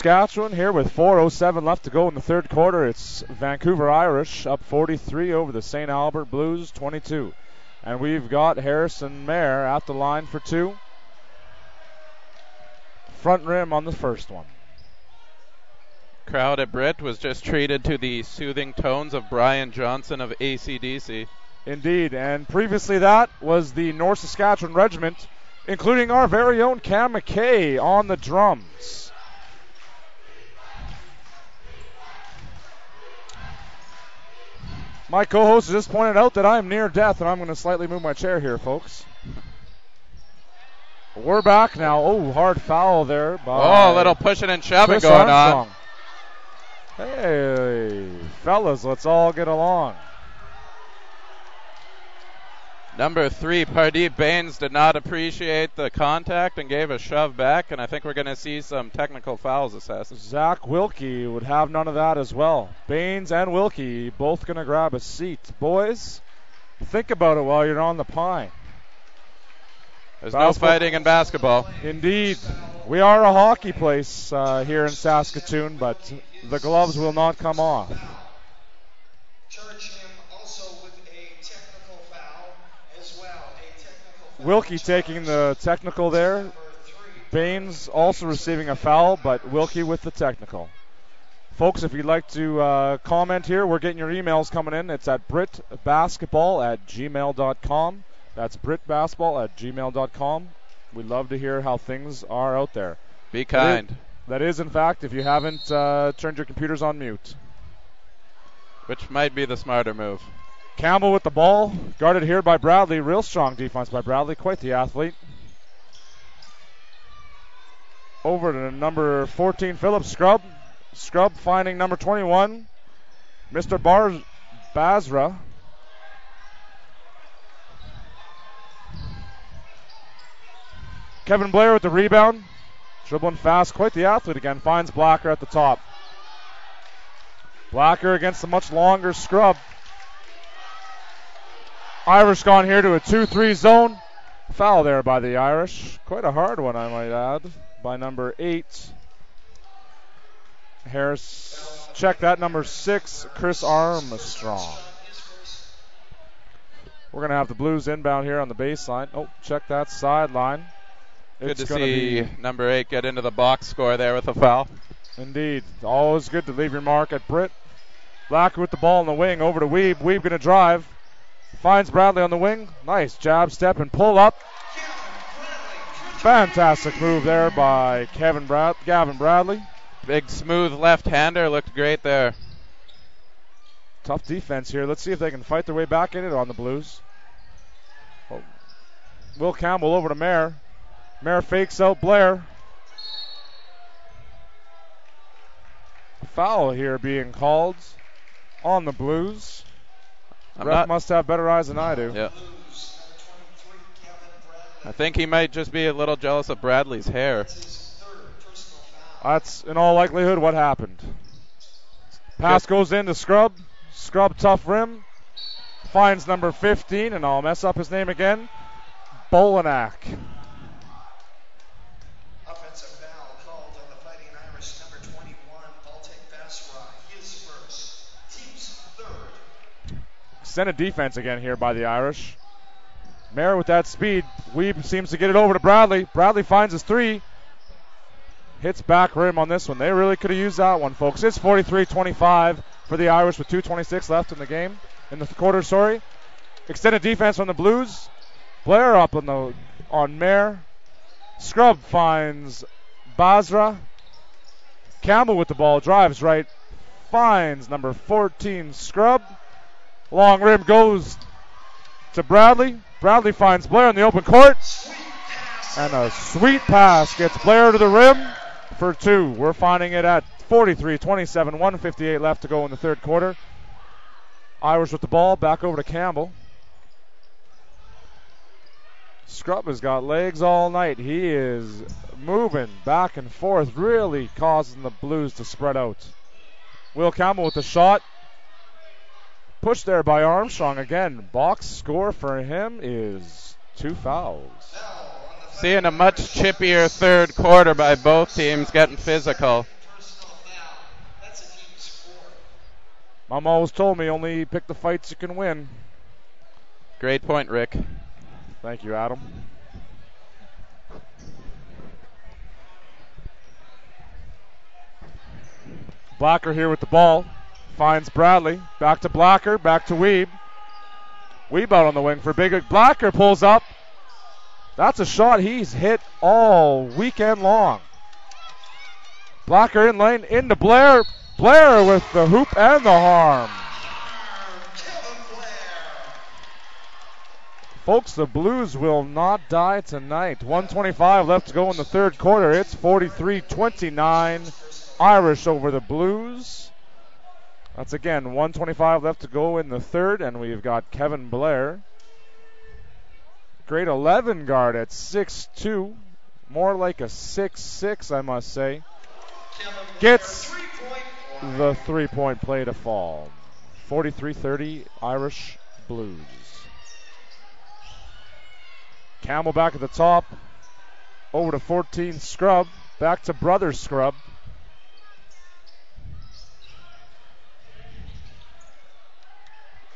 [SPEAKER 1] Saskatchewan here with 4:07 left to go in the third quarter. It's Vancouver Irish up 43 over the St. Albert Blues 22. And we've got Harrison Mayer at the line for 2. Front rim on the first one.
[SPEAKER 3] Crowd at BRIT was just treated to the soothing tones of Brian Johnson of AC/DC.
[SPEAKER 1] Indeed, and previously that was the North Saskatchewan Regiment, including our very own Cam McKay on the drums. My co-host just pointed out that I am near death, and I'm going to slightly move my chair here, folks. We're back now. Oh, hard foul there.
[SPEAKER 3] By a little pushing and shoving
[SPEAKER 1] Chris
[SPEAKER 3] going
[SPEAKER 1] Armstrong.
[SPEAKER 3] on.
[SPEAKER 1] Hey, fellas, let's all get along.
[SPEAKER 3] Number 3, Pardeep Baines, did not appreciate the contact and gave a shove back, and I think we're going to see some technical fouls assessed.
[SPEAKER 1] Zach Wilkie would have none of that as well. Baines and Wilkie both going to grab a seat. Boys, think about it while you're on the pine.
[SPEAKER 3] There's no fighting in basketball.
[SPEAKER 1] Indeed. We are a hockey place here in Saskatoon, but the gloves will not come off. Wilkie taking the technical there. Baines also receiving a foul, but Wilkie with the technical. Folks, if you'd like to comment here, we're getting your emails coming in. It's at britbasketball@gmail.com. That's britbasketball@gmail.com. We'd love to hear how things are out there.
[SPEAKER 3] Be kind.
[SPEAKER 1] That is, in fact, if you haven't turned your computers on mute.
[SPEAKER 3] Which might be the smarter move.
[SPEAKER 1] Campbell with the ball, guarded here by Bradley. Real strong defense by Bradley, quite the athlete. Over to number 14, Philip Scrub. Scrub finding number 21, Mr. Basra. Kevin Blair with the rebound. Dribbling fast, quite the athlete again. Finds Blacker at the top. Blacker against the much longer Scrub. Irish gone here to a 2-3 zone. Foul there by the Irish. Quite a hard one, I might add, by number 8. Harris, check that, number 6, Chris Armstrong. We're going to have the Blues inbound here on the baseline. Oh, check that sideline.
[SPEAKER 3] Good to see number 8 get into the box score there with a foul.
[SPEAKER 1] Indeed. Always good to leave your mark at BRIT. Blacker with the ball in the wing over to Weeb. Weeb going to drive. Finds Bradley on the wing. Nice jab, step, and pull up. Fantastic move there by Gavin Bradley.
[SPEAKER 3] Big smooth left-hander, looked great there.
[SPEAKER 1] Tough defense here. Let's see if they can fight their way back in it on the Blues. Oh. Will Campbell over to Mayer. Mayer fakes out Blair. Foul here being called on the Blues. Ref must have better eyes than I do.
[SPEAKER 3] Yeah. I think he might just be a little jealous of Bradley's hair.
[SPEAKER 1] That's in all likelihood what happened. Pass goes into Scrub. Scrub tough rim. Finds number 15, and I'll mess up his name again. Bolanak.
[SPEAKER 2] Offensive foul called on the Fighting Irish, number 21, Baltic Basra. His first. Team's third.
[SPEAKER 1] Extended defense again here by the Irish. Mayer with that speed. Weeb seems to get it over to Bradley. Bradley finds his 3. Hits back rim on this one. They really could have used that one, folks. It's 43-25 for the Irish with 2:26 left in the game. In the quarter, sorry. Extended defense from the Blues. Blair up on Mayer. Scrub finds Basra. Campbell with the ball. Drives right. Finds number 14, Scrub. Long rim goes to Bradley. Bradley finds Blair in the open court. And a sweet pass gets Blair to the rim for 2. We're finding it at 43-27, 1:58 left to go in the third quarter. Irish with the ball, back over to Campbell. Scrub has got legs all night. He is moving back and forth, really causing the Blues to spread out. Will Campbell with the shot. Pushed there by Armstrong again. Box score for him is 2 fouls.
[SPEAKER 3] Seeing a much chippier third quarter by both teams, getting physical.
[SPEAKER 1] Mom always told me only pick the fights you can win.
[SPEAKER 3] Great point, Rick.
[SPEAKER 1] Thank you, Adam. Blacker here with the ball. Finds Bradley. Back to Blacker. Back to Weeb. Weeb out on the wing for Big. Blacker pulls up. That's a shot he's hit all weekend long. Blacker in lane. Into Blair. Blair with the hoop and the harm. Folks, the Blues will not die tonight. 1:25 left to go in the third quarter. It's 43-29. Irish over the Blues. That's again 1:25 left to go in the third, and we've got Kevin Blair grade 11 guard at 6'2", more like a 6'6", I must say, gets the three-point play to fall. 43-30 Irish Blues. Campbell back at the top. Over to 14 Scrub. Back to Brother Scrub.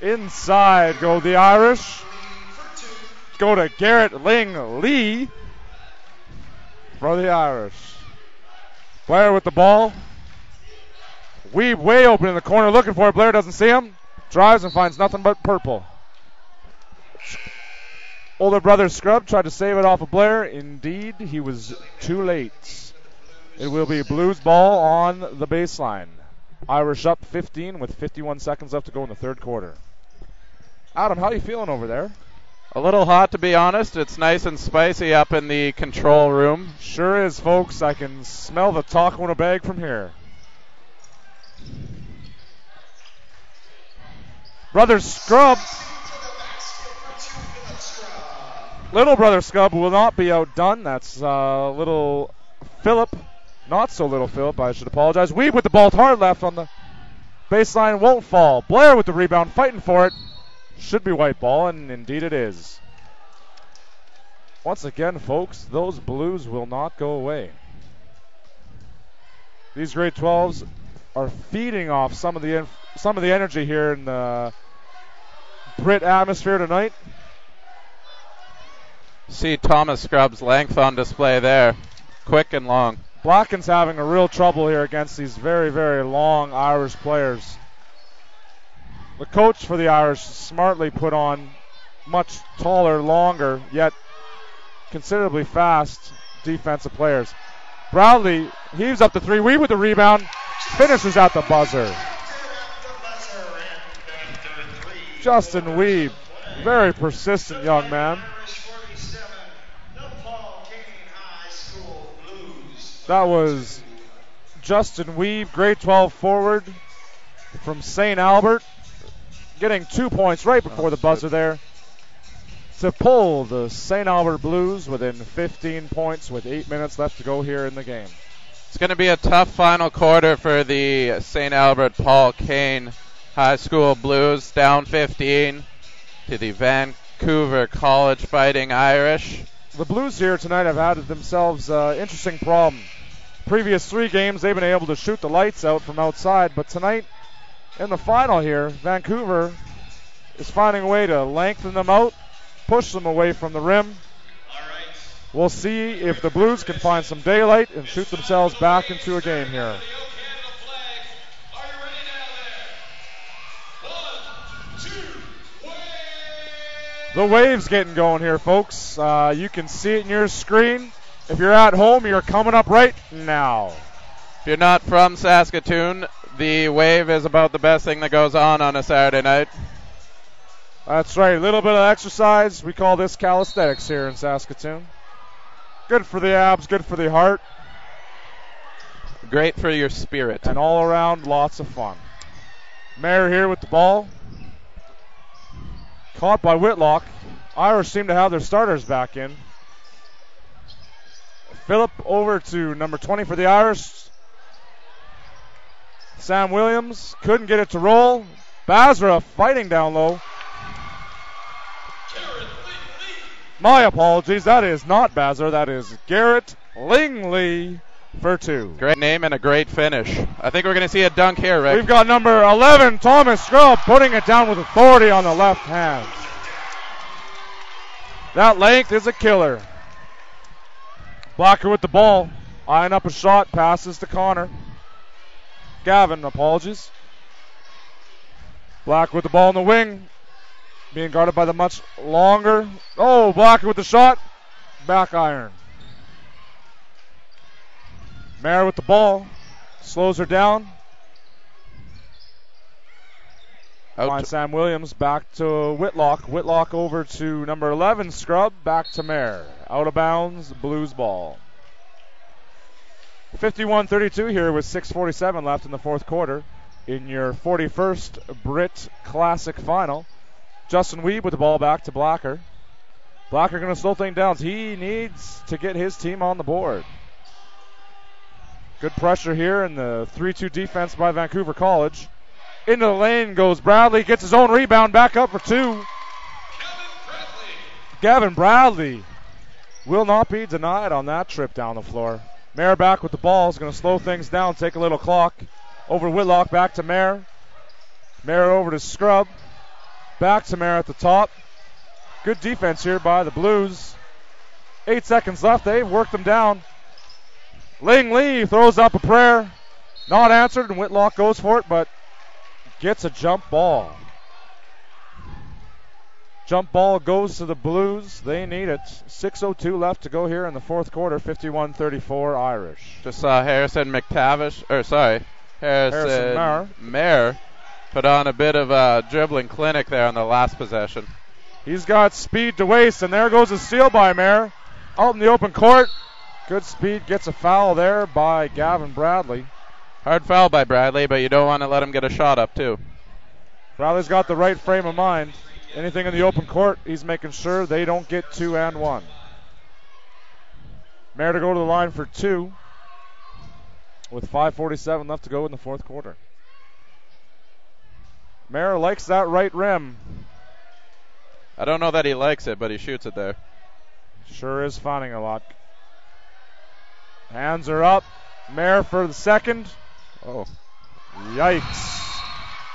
[SPEAKER 1] Inside go the Irish. Go to Garrett Ling Lee for the Irish. Blair with the ball. Weeb way open in the corner looking for it. Blair doesn't see him. Drives and finds nothing but purple. Older brother Scrub tried to save it off of Blair. Indeed, he was too late. It will be Blues ball on the baseline. Irish up 15 with 51 seconds left to go in the third quarter. Adam, how are you feeling over there?
[SPEAKER 3] A little hot, to be honest. It's nice and spicy up in the control room.
[SPEAKER 1] Sure is, folks. I can smell the taco in a bag from here. Brother Scrub. Little brother Scrub will not be outdone. That's little Phillip. Not so little Phillip, I should apologize. Weeb with the ball hard left on the baseline. Won't fall. Blair with the rebound, fighting for it. Should be white ball, and indeed it is. Once again, folks, those Blues will not go away. These grade 12s are feeding off some of the energy here in the BRIT atmosphere tonight.
[SPEAKER 3] See Thomas Scrub's length on display there. Quick and long.
[SPEAKER 1] Blacken's having a real trouble here against these very, very long Irish players. The coach for the Irish smartly put on much taller, longer, yet considerably fast defensive players. Bradley heaves up the three. Weeb with the rebound. Finishes at the buzzer. Justin Weeb, very persistent young man. That was Justin Weeb, grade 12 forward from St. Albert, getting 2 points right before the buzzer there to pull the St. Albert Blues within 15 points with 8 minutes left to go here in the game.
[SPEAKER 3] It's going to be a tough final quarter for the St. Albert Paul Kane High School Blues, down 15 to the Vancouver College Fighting Irish.
[SPEAKER 1] The Blues here tonight have had themselves an interesting problem. Previous 3 games, they've been able to shoot the lights out from outside, but tonight in the final here, Vancouver is finding a way to lengthen them out, push them away from the rim. We'll see if the Blues can find some daylight and shoot themselves back into a game here. The wave's getting going here, folks. You can see it in your screen. If you're at home, you're coming up right now.
[SPEAKER 3] If you're not from Saskatoon, the wave is about the best thing that goes on a Saturday night.
[SPEAKER 1] That's right. A little bit of exercise. We call this calisthenics here in Saskatoon. Good for the abs, good for the heart.
[SPEAKER 3] Great for your spirit.
[SPEAKER 1] And all around, lots of fun. Mayer here with the ball. Caught by Whitlock. Irish seem to have their starters back in. Phillip over to number 20 for the Irish. Sam Williams couldn't get it to roll. Basra fighting down low. My apologies, that is not Basra, that is Garrett Lingley for 2.
[SPEAKER 3] Great name and a great finish. I think we're going to see a dunk here, Rick.
[SPEAKER 1] We've got number 11, Thomas Scrub, putting it down with authority on the left hand. That length is a killer. Blacker with the ball, eyeing up a shot, passes to Connor. Gavin, apologies. Black with the ball in the wing, being guarded by the much longer. Oh, Blacker with the shot, back iron. Mayer with the ball, slows her down. Finds Sam Williams, back to Whitlock. Whitlock over to number 11, Scrub, back to Mayer. Out of bounds, Blues ball. 51-32 here with 6:47 left in the fourth quarter in your 41st BRIT Classic final. Justin Weeb with the ball back to Blacker. Blacker going to slow things down. He needs to get his team on the board. Good pressure here in the 3-2 defense by Vancouver College. Into the lane goes Bradley, gets his own rebound, back up for two. Gavin Bradley will not be denied on that trip down the floor. Mayer back with the ball, is going to slow things down, take a little clock. Over to Whitlock, back to Mayer. Mayer over to Scrub. Back to Mayer at the top. Good defense here by the Blues. 8 seconds left, they've worked them down. Ling Lee throws up a prayer. Not answered, and Whitlock goes for it, but gets a jump ball. Jump ball goes to the Blues. They need it. 6:02 left to go here in the fourth quarter. 51-34 Irish.
[SPEAKER 3] Just saw Harrison Mayer put on a bit of a dribbling clinic there on the last possession.
[SPEAKER 1] He's got speed to waste, and there goes a steal by Mayer. Out in the open court. Good speed, gets a foul there by Gavin Bradley.
[SPEAKER 3] Hard foul by Bradley, but you don't want to let him get a shot up too.
[SPEAKER 1] Bradley's got the right frame of mind. Anything in the open court, he's making sure they don't get 2 and 1. Mayer to go to the line for 2 with 5:47 left to go in the fourth quarter. Mayer likes that right rim.
[SPEAKER 3] I don't know that he likes it, but he shoots it there.
[SPEAKER 1] Sure is finding a lot. Hands are up. Mayer for the second.
[SPEAKER 3] Oh.
[SPEAKER 1] Yikes.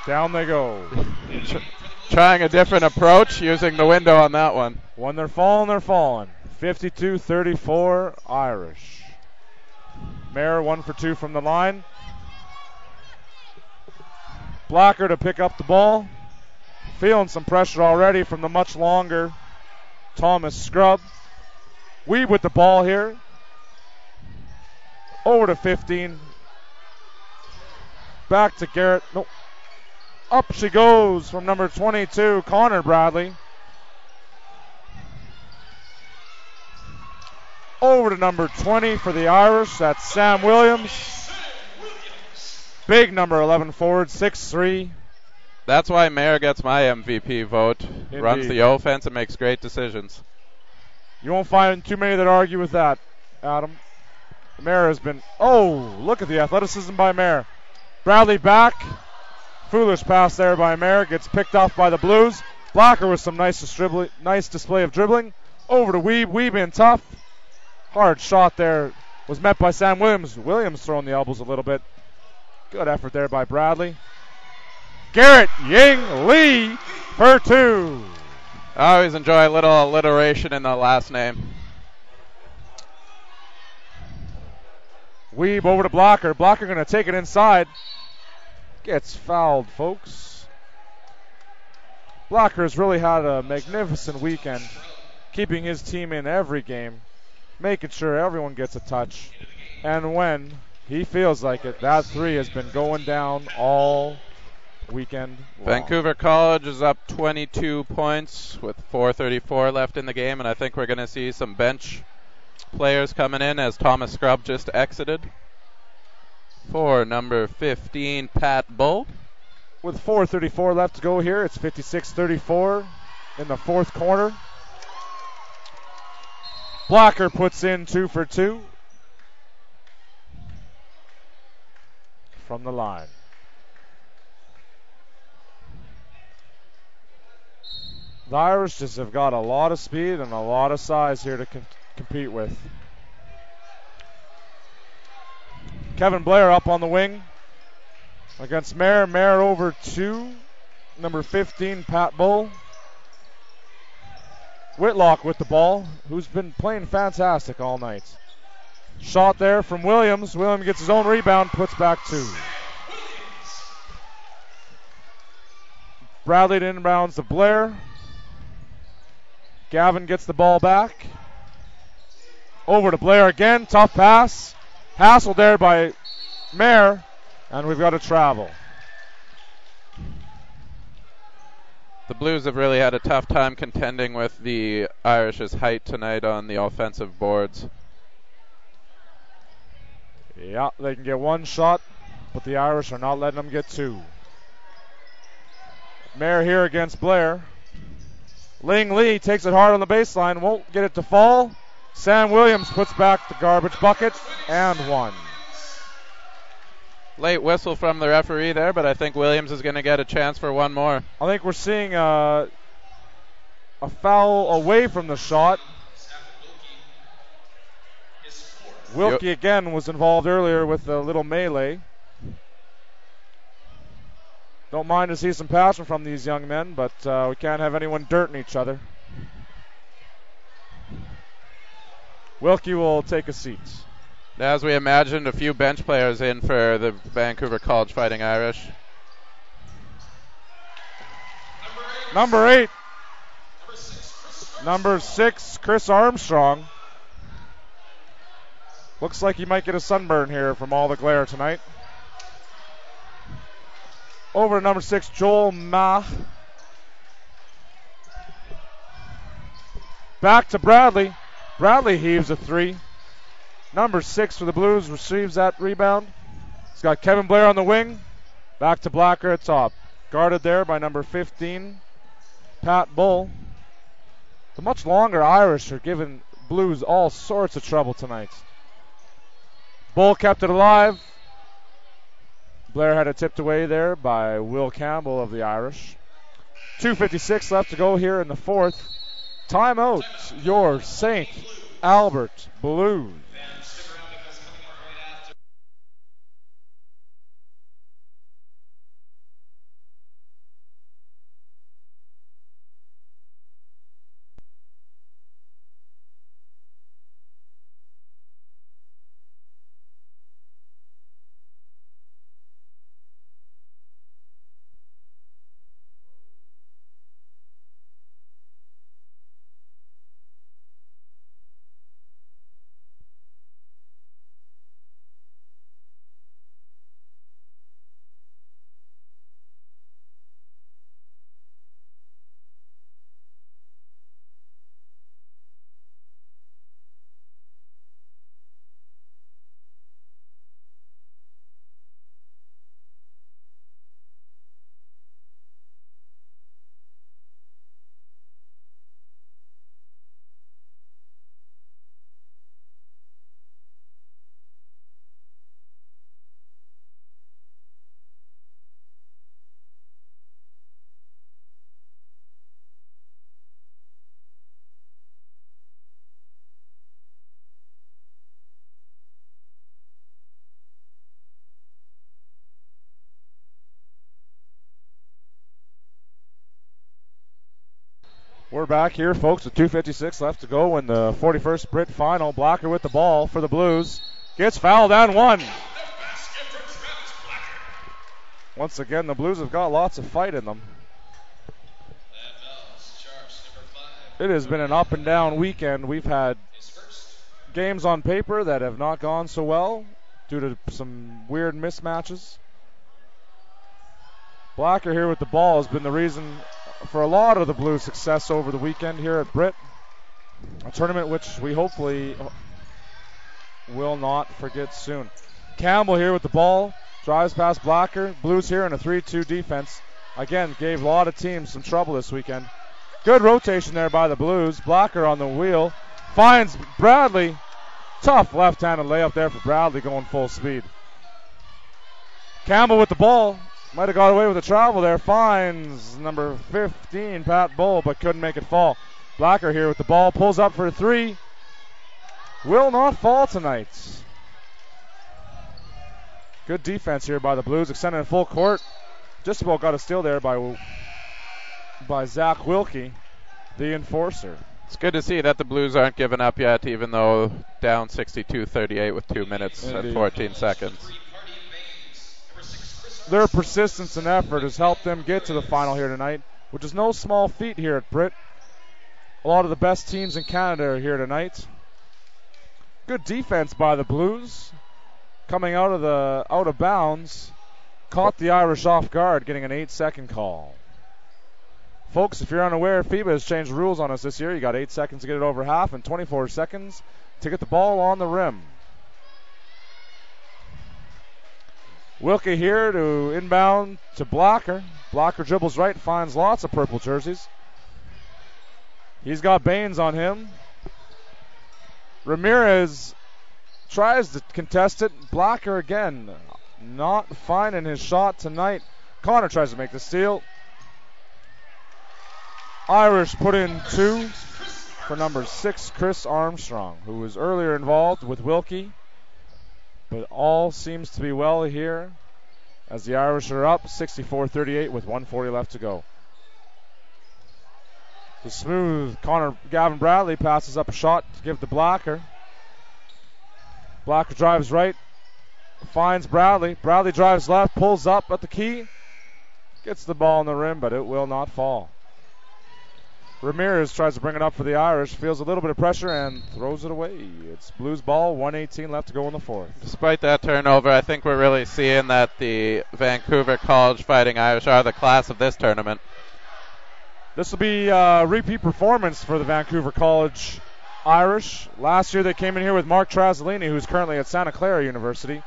[SPEAKER 1] Down they go.
[SPEAKER 3] Trying a different approach, using the window on that one.
[SPEAKER 1] When they're falling, they're falling. 52-34 Irish. Mayer 1 for 2 from the line. Blacker to pick up the ball. Feeling some pressure already from the much longer Thomas Scrub. Weeb with the ball here. Over to 15. Back to Garrett. Nope. Up she goes from number 22, Connor Bradley. Over to number 20 for the Irish. That's Sam Williams. Big number 11 forward, 6'3".
[SPEAKER 3] That's why Mayer gets my MVP vote.
[SPEAKER 1] Indeed.
[SPEAKER 3] Runs the offense and makes great decisions.
[SPEAKER 1] You won't find too many that argue with that, Adam. Mayer has been, look at the athleticism by Mayer. Bradley back. Foolish pass there by Mayer. Gets picked off by the Blues. Blacker with some nice display of dribbling. Over to Weeb. Weeb in tough. Hard shot there. Was met by Sam Williams. Williams throwing the elbows a little bit. Good effort there by Bradley. Garrett Ying Lee for 2.
[SPEAKER 3] I always enjoy a little alliteration in the last name.
[SPEAKER 1] Weeb over to Blacker. Blacker going to take it inside. Gets fouled, folks. Blacker's really had a magnificent weekend, keeping his team in every game, making sure everyone gets a touch. And when he feels like it, that 3 has been going down all weekend long.
[SPEAKER 3] Vancouver College is up 22 points with 4:34 left in the game, and I think we're going to see some bench players coming in as Thomas Scrub just exited. For number 15, Pat Bull.
[SPEAKER 1] With 4:34 left to go here, it's 56-34 in the fourth quarter. Blacker puts in 2 for 2 from the line. The Irish just have got a lot of speed and a lot of size here to compete with. Kevin Blair up on the wing against Mayer. Mayer over to number 15, Pat Bull. Whitlock with the ball, who's been playing fantastic all night. Shot there from Williams. Williams gets his own rebound, puts back 2. Bradley to inbounds to Blair. Gavin gets the ball back. Over to Blair again. Tough pass. Hassled there by Mayer. And we've got to travel.
[SPEAKER 3] The Blues have really had a tough time contending with the Irish's height tonight on the offensive boards.
[SPEAKER 1] Yeah, they can get 1 shot, but the Irish are not letting them get 2. Mayer here against Blair. Ling Lee takes it hard on the baseline, won't get it to fall. Sam Williams puts back the garbage bucket and one.
[SPEAKER 3] Late whistle from the referee there, but I think Williams is going to get a chance for one more.
[SPEAKER 1] I think we're seeing a foul away from the shot. Wilkie again was involved earlier with a little melee. Don't mind to see some passion from these young men, but we can't have anyone dirting each other. Wilkie will take a seat.
[SPEAKER 3] As we imagined, a few bench players in for the Vancouver College Fighting Irish.
[SPEAKER 1] Number 8. Number 6, Chris Armstrong. Looks like he might get a sunburn here from all the glare tonight. Over to number 6, Joel Ma. Back to Bradley. Bradley heaves a 3. Number 6 for the Blues receives that rebound. He's got Kevin Blair on the wing. Back to Blacker at top. Guarded there by number 15, Pat Bull. The much longer Irish are giving Blues all sorts of trouble tonight. Bull kept it alive. Blair had it tipped away there by Will Campbell of the Irish. 2:56 left to go here in the fourth. Timeout, your St. Albert Blues. We're back here, folks, with 2:56 left to go in the 41st BRIT final. Blacker with the ball for the Blues. Gets fouled and one. Once again, the Blues have got lots of fight in them. It has been an up and down weekend. We've had games on paper that have not gone so well due to some weird mismatches. Blacker here with the ball has been the reason for a lot of the Blues' success over the weekend here at BRIT, a tournament which we hopefully will not forget soon. Campbell here with the ball, drives past Blacker. Blues here in a 3-2 defense. Again, gave a lot of teams some trouble this weekend. Good rotation there by the Blues. Blacker on the wheel, finds Bradley. Tough left-handed layup there for Bradley going full speed. Campbell with the ball. Might have got away with the travel there. Finds number 15, Pat Bull, but couldn't make it fall. Blacker here with the ball. Pulls up for a 3. Will not fall tonight. Good defense here by the Blues. Extended in full court. Just about got a steal there by Zach Wilkie, the enforcer.
[SPEAKER 3] It's good to see that the Blues aren't giving up yet, even though down 62-38 with 2 minutes and 14 seconds.
[SPEAKER 1] Their persistence and effort has helped them get to the final here tonight, which is no small feat here at BRIT. A lot of the best teams in Canada are here tonight. Good defense by the Blues. Coming out of bounds, caught the Irish off guard, getting an 8-second call. Folks, if you're unaware, FIBA has changed rules on us this year. You got 8 seconds to get it over half and 24 seconds to get the ball on the rim. Wilkie here to inbound to Blacker. Blacker dribbles right, finds lots of purple jerseys. He's got Baines on him. Ramirez tries to contest it. Blocker again. Not finding his shot tonight. Connor tries to make the steal. Irish put in 2 for number 6, Chris Armstrong, who was earlier involved with Wilkie. But all seems to be well here as the Irish are up 64-38 with 1:40 left to go. The smooth Gavin Bradley passes up a shot to give to Blocker. Blocker drives right, finds Bradley. Bradley drives left, pulls up at the key, gets the ball in the rim, but it will not fall. Ramirez tries to bring it up for the Irish, feels a little bit of pressure and throws it away. It's Blues ball, 1:18 left to go in the fourth.
[SPEAKER 3] Despite that turnover, I think we're really seeing that the Vancouver College Fighting Irish are the class of this tournament.
[SPEAKER 1] This will be a repeat performance for the Vancouver College Irish. Last year they came in here with Mark Trasolini, who's currently at Santa Clara University,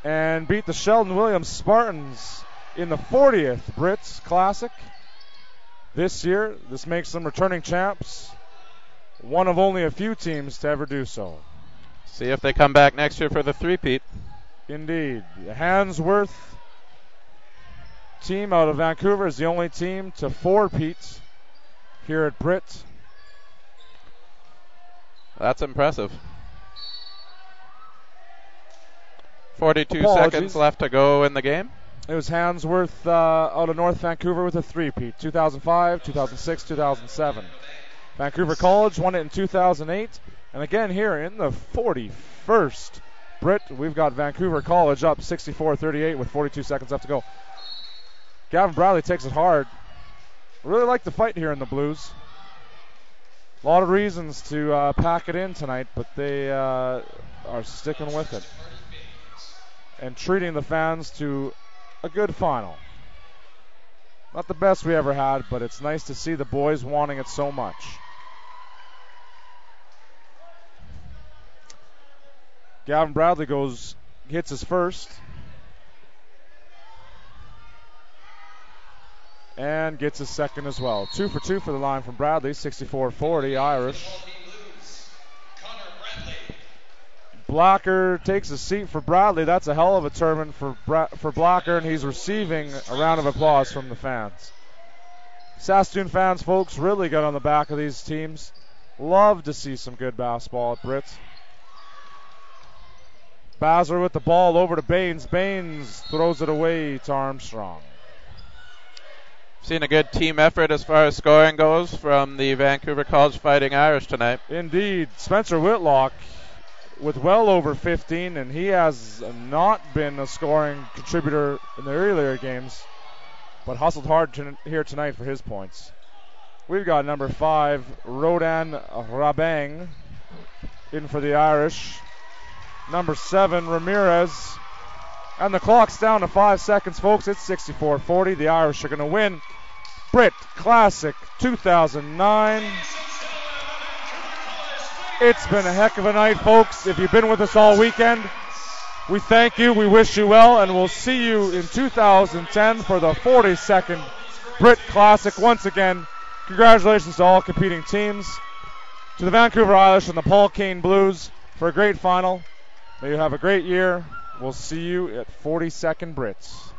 [SPEAKER 1] and beat the Sheldon Williams Spartans in the 40th BRIT Classic. This year, this makes them returning champs, one of only a few teams to ever do so.
[SPEAKER 3] See if they come back next year for the three-peat.
[SPEAKER 1] Indeed. The Handsworth team out of Vancouver is the only team to 4-peat here at BRIT.
[SPEAKER 3] That's impressive. 42
[SPEAKER 1] Apologies.
[SPEAKER 3] seconds left to go in the game.
[SPEAKER 1] It was Handsworth out of North Vancouver with a 3-peat, 2005, 2006, 2007. Vancouver College won it in 2008. And again here in the 41st BRIT, we've got Vancouver College up 64-38 with 42 seconds left to go. Gavin Bradley takes it hard. Really like the fight here in the Blues. A lot of reasons to pack it in tonight, but they are sticking with it and treating the fans to a good final. Not the best we ever had, but it's nice to see the boys wanting it so much. Gavin Bradley hits his first. And gets his second as well. 2 for 2 for the line from Bradley, 64-40 Irish. Blocker takes a seat for Bradley. That's a hell of a tournament for Blocker, and he's receiving a round of applause from the fans. Saskatoon fans, folks, really got on the back of these teams. Love to see some good basketball at BRIT. Basler with the ball over to Baines. Baines throws it away to Armstrong.
[SPEAKER 3] Seen a good team effort as far as scoring goes from the Vancouver College Fighting Irish tonight.
[SPEAKER 1] Indeed. Spencer Whitlock with well over 15, and he has not been a scoring contributor in the earlier games, but hustled hard here tonight for his points. We've got number 5, Rodan Rabang, in for the Irish. Number 7, Ramirez. And the clock's down to 5 seconds, folks. It's 64-40. The Irish are going to win BRIT Classic 2009. It's been a heck of a night, folks. If you've been with us all weekend, we thank you. We wish you well, and we'll see you in 2010 for the 42nd BRIT Classic. Once again, congratulations to all competing teams, to the Vancouver Irish and the Paul Kane Blues for a great final. May you have a great year. We'll see you at 42nd BRITs.